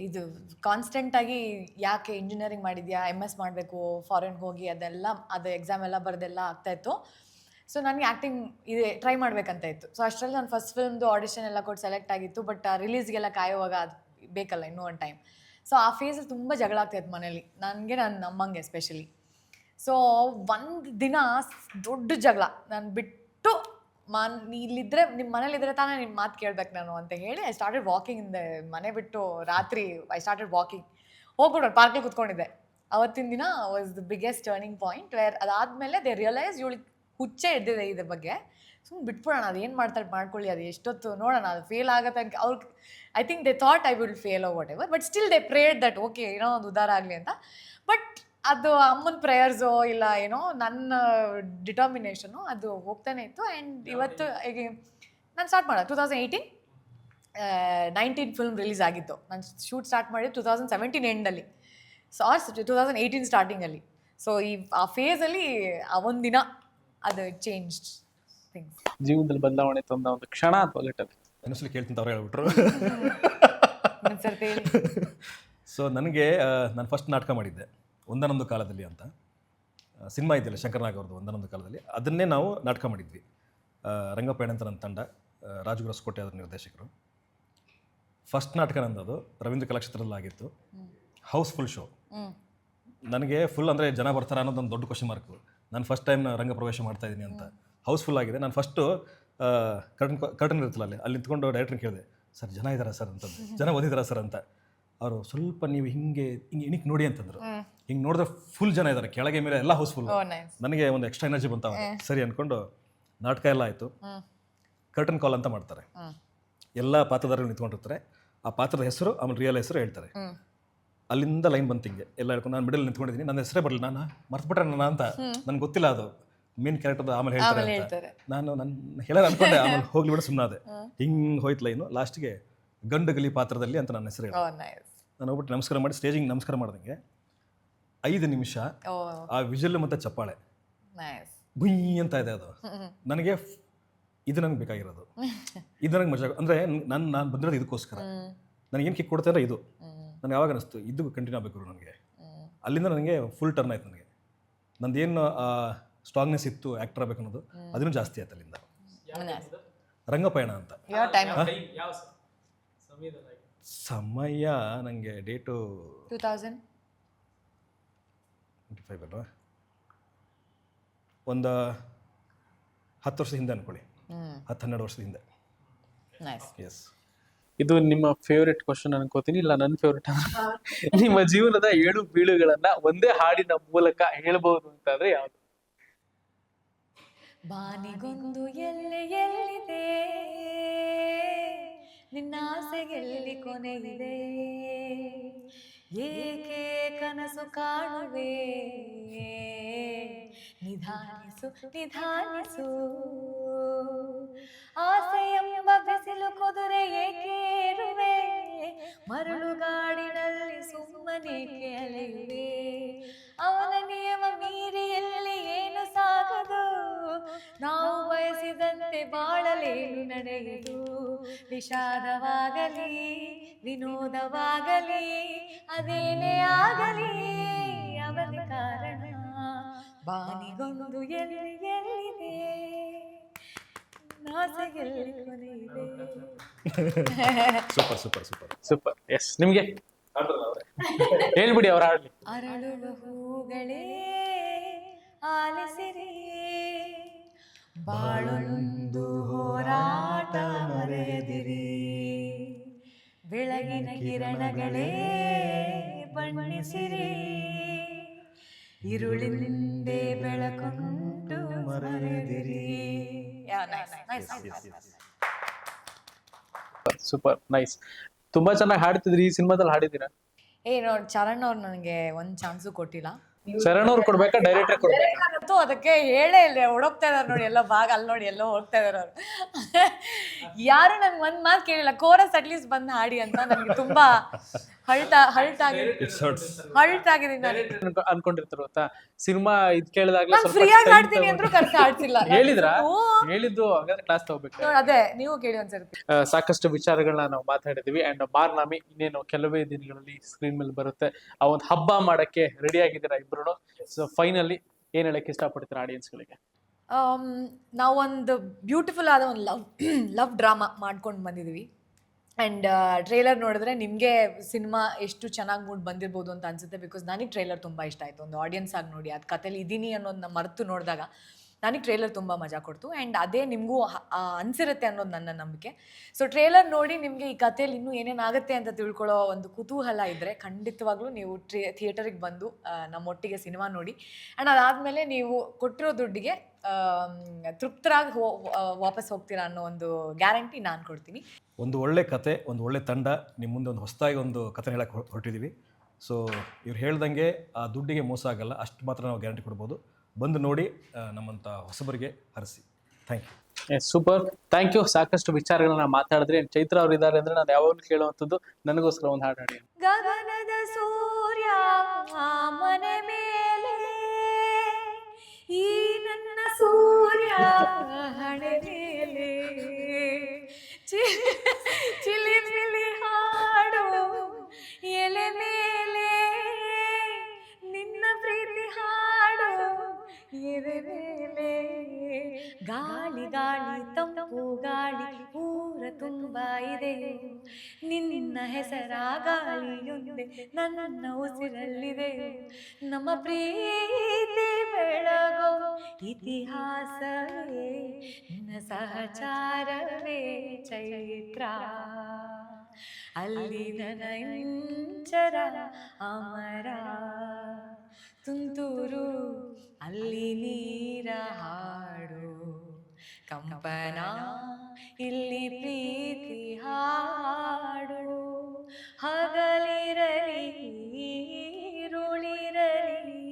ಇದು ಕಾನ್ಸ್ಟೆಂಟಾಗಿ ಯಾಕೆ ಇಂಜಿನಿಯರಿಂಗ್ ಮಾಡಿದ್ಯಾ, MS ಮಾಡಬೇಕು, ಫಾರಿನ್ಗೆ ಹೋಗಿ ಅದು ಎಕ್ಸಾಮ್ ಎಲ್ಲ ಬರೆದೆಲ್ಲ ಆಗ್ತಾಯಿತ್ತು. ಸೊ ನನಗೆ ಆ್ಯಕ್ಟಿಂಗ್ ಟ್ರೈ ಮಾಡಬೇಕಂತ ಇತ್ತು. ಸೊ ಅಷ್ಟರಲ್ಲಿ ನಾನು ಫಸ್ಟ್ ಫಿಲ್ಮ್ದು ಆಡಿಷನ್ ಎಲ್ಲ ಕೊಟ್ಟು ಸೆಲೆಕ್ಟ್ ಆಗಿತ್ತು. ಬಟ್ ರಿಲೀಸ್ಗೆಲ್ಲ ಕಾಯುವಾಗ ಅದು ಬೇಕಲ್ಲ ಇನ್ನೂ ಒಂದು ಟೈಮ್. ಸೊ ಆ ಫೇಸಲ್ಲಿ ತುಂಬ ಜಗಳ ಆಗ್ತಾಯಿತ್ತು ಮನೇಲಿ, ನನಗೆ ನನ್ನ ಅಮ್ಮಂಗೆ ಎಸ್ಪೆಷಲಿ. ಸೊ ಒಂದು ದಿನ ದೊಡ್ಡ ಜಗಳ, ನಾನು ಬಿಟ್ಟು ನೀ ಇಲ್ಲಿದ್ರೆ ನಿಮ್ಮ ಮನೇಲಿದ್ರೆ ತಾನೇ ನಿಮ್ಮ ಮಾತು ಕೇಳ್ಬೇಕು ನಾನು ಅಂತ ಹೇಳಿ ಐ ಸ್ಟಾರ್ಟೆಡ್ ವಾಕಿಂಗ್ ಇಂದ, ಮನೆ ಬಿಟ್ಟು ರಾತ್ರಿ ಐ ಸ್ಟಾರ್ಟೆಡ್ ವಾಕಿಂಗ್, ಹೋಗ್ಬಿಟ್ಟು ಪಾರ್ಕಲ್ಲಿ ಕೂತ್ಕೊಂಡಿದ್ದೆ. ಅವತ್ತಿನ ದಿನ was the biggest turning point where ಅದಾದಮೇಲೆ ದೇ ರಿಯಲೈಸ್ ಇವಳಿಗೆ ಹುಚ್ಚೆ ಇದ್ದಿದೆ ಇದ್ರ ಬಗ್ಗೆ, ಸುಮ್ಮನೆ ಬಿಟ್ಬಿಡೋಣ, ಅದು ಏನು ಮಾಡ್ತಾರೆ ಮಾಡ್ಕೊಳ್ಳಿ, ಅದು ಎಷ್ಟೊತ್ತು ನೋಡೋಣ, ಅದು ಫೇಲ್ ಆಗುತ್ತೆ ಅಂತ ಅವ್ರಿಗೆ I think they thought I will fail or whatever, but still they prayed that okay ಏನೋ ಒಂದು ಉದ್ಧಾರ ಆಗಲಿ ಅಂತ. ಬಟ್ ಅದು ಅಮ್ಮನ ಪ್ರೇಯರ್ಸೋ ಇಲ್ಲ ಏನೋ ನನ್ನ ಡಿಟರ್ಮಿನೇಷನು ಅದು ಹೋಗ್ತಾನೆ ಇತ್ತು. ಆ್ಯಂಡ್ ಇವತ್ತು ಈಗ ನಾನು ಸ್ಟಾರ್ಟ್ ಮಾಡೋದು 2019 ಫಿಲ್ಮ್ ರಿಲೀಸ್ ಆಗಿತ್ತು. ನಾನು ಶೂಟ್ ಸ್ಟಾರ್ಟ್ ಮಾಡಿದ್ದು 2017 ಎಂಡಲ್ಲಿ, ಸಾರ್ಸ್ 2018 ಸ್ಟಾರ್ಟಿಂಗಲ್ಲಿ. ಸೊ ಆ ಫೇಸಲ್ಲಿ ಆ ಒಂದಿನ ಅದು ಚೇಂಜ್ಡ್ ಥಿಂಗ್ಸ್. ಜೀವನದಲ್ಲಿ ಬದಲಾವಣೆ ತಂದ ಒಂದು ಕ್ಷಣ ಅಥವಾ ಘಟನೆ ಇನ್ನೊಂದ್ಸಲಿ ಕೇಳ್ತೀನಿ ಅವ್ರು ಹೇಳ್ಬಿಟ್ರು. ಸರ್ತಿ ಸೊ ನನಗೆ ನಾನು ಫಸ್ಟ್ ನಾಟಕ ಮಾಡಿದ್ದೆ ಒಂದನೊಂದು ಕಾಲದಲ್ಲಿ ಅಂತ, ಸಿನಿಮಾ ಇದೆಯಲ್ಲ ಶಂಕರ್ನಾಗ್ ಅವ್ರದ್ದು ಒಂದನೊಂದು ಕಾಲದಲ್ಲಿ, ಅದನ್ನೇ ನಾವು ನಾಟಕ ಮಾಡಿದ್ವಿ. ರಂಗಪಯಣ ಅಂತ ನನ್ನ ತಂಡ, ರಾಜಗುರು ಹೊಸಕೋಟೆ ಅದರ ನಿರ್ದೇಶಕರು. ಫಸ್ಟ್ ನಾಟಕ ನಂದದು ರವೀಂದ್ರ ಕಲಾಕ್ಷೇತ್ರದಲ್ಲಿ ಆಗಿತ್ತು. House full show. ನನಗೆ ಫುಲ್ ಅಂದರೆ ಜನ ಬರ್ತಾರೆ ಅನ್ನೋದೊಂದು ದೊಡ್ಡ ಕ್ವಶನ್ ಮಾರ್ಕು. ನಾನು ಫಸ್ಟ್ ಟೈಮ್ ರಂಗ ಪ್ರವೇಶ ಮಾಡ್ತಾ ಇದ್ದೀನಿ ಅಂತ. ಹೌಸ್ಫುಲ್ ಆಗಿದೆ. ನಾನು ಫಸ್ಟು ಕರ್ಟನ್ ಇರುತ್ತಲ್ಲ ಅಲ್ಲಿ ನಿಂತ್ಕೊಂಡು ಡೈರೆಕ್ಟ್ರಿಗೆ ಕೇಳಿದೆ, ಸರ್ ಜನ ಇದ್ದಾರಾ ಸರ್ ಅಂತಂದು, ಜನ ಓದಿದಾರಾ ಸರ್ ಅಂತ. ಅವರು ಸ್ವಲ್ಪ ನೀವು ಹಿಂಗೆ ಇಣಿಕ್ ನೋಡಿ ಅಂತಂದರು. ಹಿಂಗೆ ನೋಡಿದ್ರೆ ಫುಲ್ ಜನ ಇದ್ದಾರೆ, ಕೆಳಗೆ ಮೇಲೆ ಎಲ್ಲ ಹೌಸ್ಫುಲ್. ನನಗೆ ಒಂದು ಎಕ್ಸ್ಟ್ರಾ ಎನರ್ಜಿ ಬಂತ. ಸರಿ ಅಂದ್ಕೊಂಡು ನಾಟಕ ಎಲ್ಲ ಆಯಿತು. ಕರ್ಟನ್ ಕಾಲ್ ಅಂತ ಮಾಡ್ತಾರೆ, ಎಲ್ಲ ಪಾತ್ರಧಾರಿಗಳು ನಿಂತ್ಕೊಂಡಿರ್ತಾರೆ, ಆ ಪಾತ್ರದ ಹೆಸರು ಆಮೇಲೆ ರಿಯಲ್ ಹೆಸರು ಹೇಳ್ತಾರೆ. ಅಲ್ಲಿಂದ ಲೈನ್ ಬಂತು ಹಿಂಗೆ ಎಲ್ಲ ಹೇಳ್ಕೊಂಡು ನಾನು ಮಿಡಲ್ ನಿಂತ್ಕೊಂಡಿದ್ದೀನಿ, ನನ್ನ ಹೆಸರೇ ಬರಲಿಲ್ಲ, ನಾನು ಮರ್ತುಬಿಟ್ರೆ ನನ್ನ ಅಂತ ನನಗೆ ಗೊತ್ತಿಲ್ಲ, ಅದು ಮೇನ್ ಕ್ಯಾರೆಕ್ಟರ್ ಆಮೇಲೆ ಹೇಳ್ತಾರೆ ಅಂತ ನಾನು ಹೇಳೋದು ಅನ್ಕೊಂಡೆ. ಆಮೇಲೆ ಹೋಗ್ಲಿ ಬಿಡ ಸುಮ್ಮನಾದೆ. ಹಿಂಗೆ ಹೋಯ್ತು ಲೈನು. ಲಾಸ್ಟ್ಗೆ ಗಂಡು ಗಲಿ ಪಾತ್ರದಲ್ಲಿ ಅಂತ ನನ್ನ ಹೆಸರು ಹೇಳಿ ನಾನು ಹೋಗ್ಬಿಟ್ಟು ನಮಸ್ಕಾರ ಮಾಡಿ ಸ್ಟೇಜಿಗೆ ನಮಸ್ಕಾರ ಮಾಡ್ದಂಗೆ 5 ನಿಮಿಷ ಆ ವಿಜಲ್ ಮತ್ತು ಚಪ್ಪಾಳೆ ಬುಯ್ ಅಂತ ಇದೆ. ಅದು ನನಗೆ ಇದು ನನಗೆ ಬೇಕಾಗಿರೋದು, ಇದು ನನಗೆ ಮಜಾ. ಅಂದರೆ ನಾನು ಬಂದಿರೋದು ಇದಕ್ಕೋಸ್ಕರ, ನನಗೇನು ಕಿಕ್ ಕೊಡ್ತಾರೆ ಇದು. ನನಗೆ ಯಾವಾಗ ಅನಿಸ್ತು ಇದು ಕಂಟಿನ್ಯೂ ಆಗಬೇಕು ನನಗೆ. ಅಲ್ಲಿಂದ ನನಗೆ ಫುಲ್ ಟರ್ನ್ ಆಯ್ತು. ನನಗೆ ನಂದೇನು ಸ್ಟ್ರಾಂಗ್ನೆಸ್ ಇತ್ತು ಆ್ಯಕ್ಟರ್ ಆಗಬೇಕು ಅನ್ನೋದು ಅದನ್ನು ಜಾಸ್ತಿ ಆಯ್ತು ಅಲ್ಲಿಂದ. ರಂಗಪಯಣ ಅಂತ ಸಮಯ ನನಗೆ ಡೇಟು 2025 ಅಲ್ವಾ, ಒಂದು 10 ವರ್ಷದ ಹಿಂದೆ ಅನ್ಕೊಳ್ಳಿ, 10-12 ವರ್ಷದ ಹಿಂದೆ. ಎಸ್. ಇದು ನಿಮ್ಮ ಫೇವ್ರೆಟ್ ಕ್ವಶನ್ ಅನ್ಕೋತೀನಿ, ಇಲ್ಲ ನನ್ನ ಫೇವ್ರೆಟ್. ನಿಮ್ಮ ಜೀವನದ 7 ಬೀಳುಗಳನ್ನ ಒಂದೇ ಹಾಡಿನ ಮೂಲಕ ಹೇಳ್ಬಹುದು ಅಂತಂದ್ರೆ ಯಾವುದು? ಬಾನಿಗೊಂದು ಎಲ್ಲೆ ಎಲ್ಲಿದೆ, ನಿನ್ನ ಆಸೆಗೆಲ್ಲಿ ಕೊನೆಯಿದೆ, ಏಕೆ ಕನಸು ಕಾಣುವೆ, ನಿಧಾನಿಸು ನಿಧಾನಿಸು, ಆಸೆ ಎಂಬ ಬಿಸಿಲು ಕುದುರೆ ಏಕೆ ಇರುವೆ, ಮರಳುಗಾಡಿನಲ್ಲಿ ಸುಮ್ಮನೇಕೆ ಅಲೆಯುವೆ, ಅವನ ನಿಯಮ ಮೀರಿ ಎಲ್ಲಿ ಏನು ಸಾಗದು, ನಾವು ಬಯಸಿದಂತೆ ಬಾಳಲೇನು ನಡೆಯುವುದು, ವಿಷಾದವಾಗಲಿ ವಿನೋದವಾಗಲಿ ಅದೇನೇ ಆಗಲಿ ಅವನ ಕಾರಣ, ಬಾನಿಗೊಂದು ಎಲ್ಲಿ ಎಲ್ಲಿದೆ, ನಾಸೆಗೆಲ್ಲಿ ಕೊನೆಯಿದೆ. Super super super super. Yes, ನಿಮ್ಗೆ ಹೇಳ್ಬಿಡಿ ಅವ್ರ ಹಾಡ್ಲಿ. ಅರಳುವ ಹೂಗಳೇ ಆಲಿಸಿರಿ, ಬಾಳೊಂದು ಹೋರಾಟ ಮರೆಯದಿರಿ, ಬೆಳಗಿನ ಕಿರಣಗಳೇ ಬಣ್ಣಿಸಿರಿ, ഇരുളിന്റെ ಬೆಳಕೊಂಡು ಮರೆದಿರಿ. Super nice. ತುಂಬಾ ಚೆನ್ನಾಗಿ ಹಾಡ್ತಿದ್ರಿ. ಈ ಸಿನಿಮಾದಲ್ಲಿ ಹಾಡಿದ್ದೀರಾ? ನೋಡಿ, ಚರಣ್ ಅವ್ರು ನನಗೆ ಒಂದ್ ಚಾನ್ಸು ಕೊಟ್ಟಿಲ್ಲ. ಶರಣ್ ಅವ್ರು ಕೊಡ್ಬೇಕಾ ಡೈರೆಕ್ಟರ್ ಕೊಡ್ಬೇಕಾ? ಅದಕ್ಕೆ ಹೇಳೇ ಇಲ್ಲ, ಹೊಡೋಗ್ತಾ ಇದಾರೆ ನೋಡಿ, ಎಲ್ಲೋ ಭಾಗ ಅಲ್ಲಿ ನೋಡಿ ಎಲ್ಲೋ ಹೋಗ್ತಾ ಇದಾರೆ ಅವ್ರು. ಯಾರು ನನ್ಗೆ ಒಂದ್ ಮಾತು ಕೇಳಿಲ್ಲ, ಕೋರಸ್ ಅಟ್ಲೀಸ್ಟ್ ಬಂದು ಹಾಡಿ ಅಂತ. ನನಗೆ ತುಂಬಾ ಹಲ್ಟ್ ಆಗಿದ್ದೀನಿ ನಾನು. ಅನ್ಕೊಂಡಿರ್ತಾರ ಗೊತ್ತಾ, ಸಿನಿಮಾ ಇದ್ ಕೇಳಿದಾಗ್ಲೇ ಫ್ರೀಯಾಗಿ ಹಾಡ್ತೀನಿ ಅಂದ್ರೂ ಕರ್ಸಿ ಹಾಡ್ಸಿಲ್ಲ. ಹೇಳಿದ್ದು ಹಾಗಾದ್ರೆ ಕ್ಲಾಸ್ ತಗೋಬೇಕು. ಅದೇ ನೀವು ಕೇಳಿ ಒಂದ್ಸರ್ತಿ. ಸಾಕಷ್ಟು ವಿಚಾರಗಳನ್ನ ನಾವು ಮಾತಾಡಿದ್ವಿ. ಅಂಡ್ ಬಾರ್ನಾಮಿ ಇನ್ನೇನು ಕೆಲವೇ ದಿನಗಳಲ್ಲಿ ಸ್ಕ್ರೀನ್ ಮೇಲೆ ಬರುತ್ತೆ. ಆ ಒಂದು ಹಬ್ಬ ಮಾಡಕ್ಕೆ ರೆಡಿ ಆಗಿದ್ದೀರಾ ಇಬ್ರು. ಸೊ ಫೈನಲಿ ಏನ್ ಹೇಳಕ್ಕೆ ಇಷ್ಟಪಡ್ತೀರಾ ಆಡಿಯನ್ಸ್ಗಳಿಗೆ? ನಾವೊಂದು ಬ್ಯೂಟಿಫುಲ್ ಆದ ಒಂದು ಲವ್ ಡ್ರಾಮಾ ಮಾಡ್ಕೊಂಡು ಬಂದಿದ್ವಿ. ಆ್ಯಂಡ್ ಟ್ರೇಲರ್ ನೋಡಿದ್ರೆ ನಿಮಗೆ ಸಿನಿಮಾ ಎಷ್ಟು ಚೆನ್ನಾಗಿ ಮೂಡ್ ಬಂದಿರ್ಬೋದು ಅಂತ ಅನ್ಸುತ್ತೆ. ಬಿಕಾಸ್ ನನಗೆ ಟ್ರೇಲರ್ ತುಂಬ ಇಷ್ಟ ಆಯಿತು. ಒಂದು ಆಡಿಯನ್ಸ್ ಆಗಿ ನೋಡಿ ಅದು ಕಥೆಲಿ ಇದ್ದೀನಿ ಅನ್ನೋದನ್ನ ಮರೆತು ನೋಡಿದಾಗ ನನಗೆ ಟ್ರೇಲರ್ ತುಂಬ ಮಜಾ ಕೊಡ್ತು. ಆ್ಯಂಡ್ ಅದೇ ನಿಮಗೂ ಅನಿಸಿರುತ್ತೆ ಅನ್ನೋದು ನನ್ನ ನಂಬಿಕೆ. ಸೊ ಟ್ರೇಲರ್ ನೋಡಿ ನಿಮಗೆ ಈ ಕಥೆಯಲ್ಲಿ ಇನ್ನೂ ಏನೇನಾಗುತ್ತೆ ಅಂತ ತಿಳ್ಕೊಳ್ಳೋ ಒಂದು ಕುತೂಹಲ ಇದ್ದರೆ ಖಂಡಿತವಾಗ್ಲೂ ನೀವು ಥಿಯೇಟರಿಗೆ ಬಂದು ನಮ್ಮೊಟ್ಟಿಗೆ ಸಿನಿಮಾ ನೋಡಿ. ಆ್ಯಂಡ್ ಅದಾದಮೇಲೆ ನೀವು ಕೊಟ್ಟಿರೋ ದುಡ್ಡಿಗೆ ತೃಪ್ತರಾಗಿ ವಾಪಸ್ ಹೋಗ್ತೀರಾ ಅನ್ನೋ ಒಂದು ಗ್ಯಾರಂಟಿ ನಾನು ಕೊಡ್ತೀನಿ. ಒಂದು ಒಳ್ಳೆ ಕತೆ, ಒಂದು ಒಳ್ಳೆ ತಂಡ ನಿಮ್ಮ ಮುಂದೆ ಒಂದು ಹೊಸದಾಗಿ ಒಂದು ಕತೆ ಹೇಳಕ್ಕೆ ಹೊರಟಿದ್ದೀವಿ. ಸೊ ಇವ್ರು ಹೇಳ್ದಂಗೆ ಆ ದುಡ್ಡಿಗೆ ಮೋಸ ಆಗಲ್ಲ, ಅಷ್ಟು ಮಾತ್ರ ನಾವು ಗ್ಯಾರಂಟಿ ಕೊಡ್ಬೋದು. ಬಂದು ನೋಡಿ ನಮ್ಮಂಥ ಹೊಸಬರಿಗೆ ಹರಿಸಿ. Thank you. Super, thank you. ಸಾಕಷ್ಟು ವಿಚಾರಗಳನ್ನ ಮಾತಾಡಿದ್ರಿ. ಚೈತ್ರ ಅವ್ರು ಇದ್ದಾರೆ ಅಂದ್ರೆ ನಾನು ಯಾವಾಗಲೂ ಕೇಳುವಂಥದ್ದು ನನಗೋಸ್ಕರ ಒಂದು ಹಾಡು ಹಾಡಿ. ಗಗನದ ಸೂರ್ಯ ಮನೆ ಮೇಲೆ ಈ ನನ್ನ ಸೂರ್ಯ ಹಣೆ ಮೇಲೆ ಚಿಲಿ ಚಿಲಿ ಹಾಡು ಎಲೆ ಮೇಲೆ ನಿನ್ನ ಪ್ರೀತಿ ಹಾಡು ಎಲೆ ಮೇಲೆ ಗಾಳಿ ಗಾಳಿ ತಂಪು ಗಾಳಿ ಊರ ತುಂಬ ಇದೆ ನಿನ್ನ ಹೆಸರ ಗಾಳಿಯೊಂದೆ ನನ್ನ ಉಸಿರಲ್ಲಿದೆ ನಮ್ಮ ಪ್ರೀತಿ ಬೆಳಗೋ ಇತಿಹಾಸವೇ ನಿನ್ನ ಸಹಚಾರವೇ ಚೈತ್ರ ಅಲ್ಲಿ ನನಂಚರ ಅಮರ ತುಂತುರು ಅಲ್ಲಿ ನೀರ ಹಾಡು ಕಂಪನ ಇಲ್ಲಿ ಪ್ರೀತಿ ಹಾಡು ಹಗಲಿರಲಿ ಇರುಳಿರಲಿ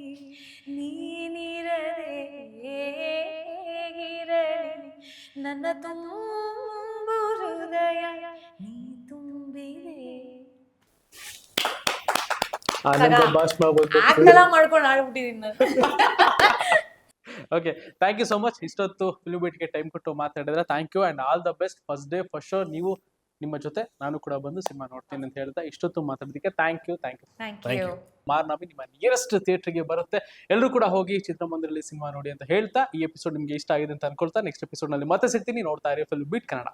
ನೀನಿರದೆ ಹೇಗಿರಲಿ ನನ್ನ ತುಂಬು ಹೃದಯ ನೀ ತುಂಬಿದೆ. ಮಾಡ್ಕೊಂಡು ಆಡ್ಬಿಟ್ಟಿದ್ದೀನಿ ನಾನು. Okay, thank you so much. ಇಷ್ಟೊತ್ತು ಫಿಲ್ಮ್ ಬೀಟ್ಗೆ ಟೈಮ್ ಕೊಟ್ಟು ಮಾತಾಡಿದ್ರೆ thank you and all the best. First day first show ನೀವು ನಿಮ್ಮ ಜೊತೆ ನಾನು ಕೂಡ ಬಂದು ಸಿನಿಮಾ ನೋಡ್ತೀನಿ ಅಂತ ಹೇಳ್ತಾ ಇಷ್ಟೊತ್ತು ಮಾತಾಡೋದಕ್ಕೆ ಥ್ಯಾಂಕ್ ಯು. Thank you. ಮಾರ್ನಾಮಿ ನಿಮ್ಮ ನಿಯರೆಸ್ಟ್ ಥಿಯೇಟರ್ಗೆ ಬರುತ್ತೆ. ಎಲ್ಲರೂ ಕೂಡ ಹೋಗಿ ಚಿತ್ರಮಂದಿರದಲ್ಲಿ ಸಿನಿಮಾ ನೋಡಿ ಅಂತ ಹೇಳ್ತಾ ಈ ಎಪಿಸೋಡ್ ನಿಮಗೆ ಇಷ್ಟ ಆಗಿದೆ ಅಂತ ಅನ್ಕೊಳ್ತಾ ನೆಕ್ಸ್ಟ್ ಎಪಿಸೋಡ್ನಲ್ಲಿ ಮತ್ತೆ ಸಿಗ್ತೀನಿ. ನೋಡ್ತಾ ಇರಿ ಫಿಲ್ಮ್ ಬೀಟ್ ಕನ್ನಡ.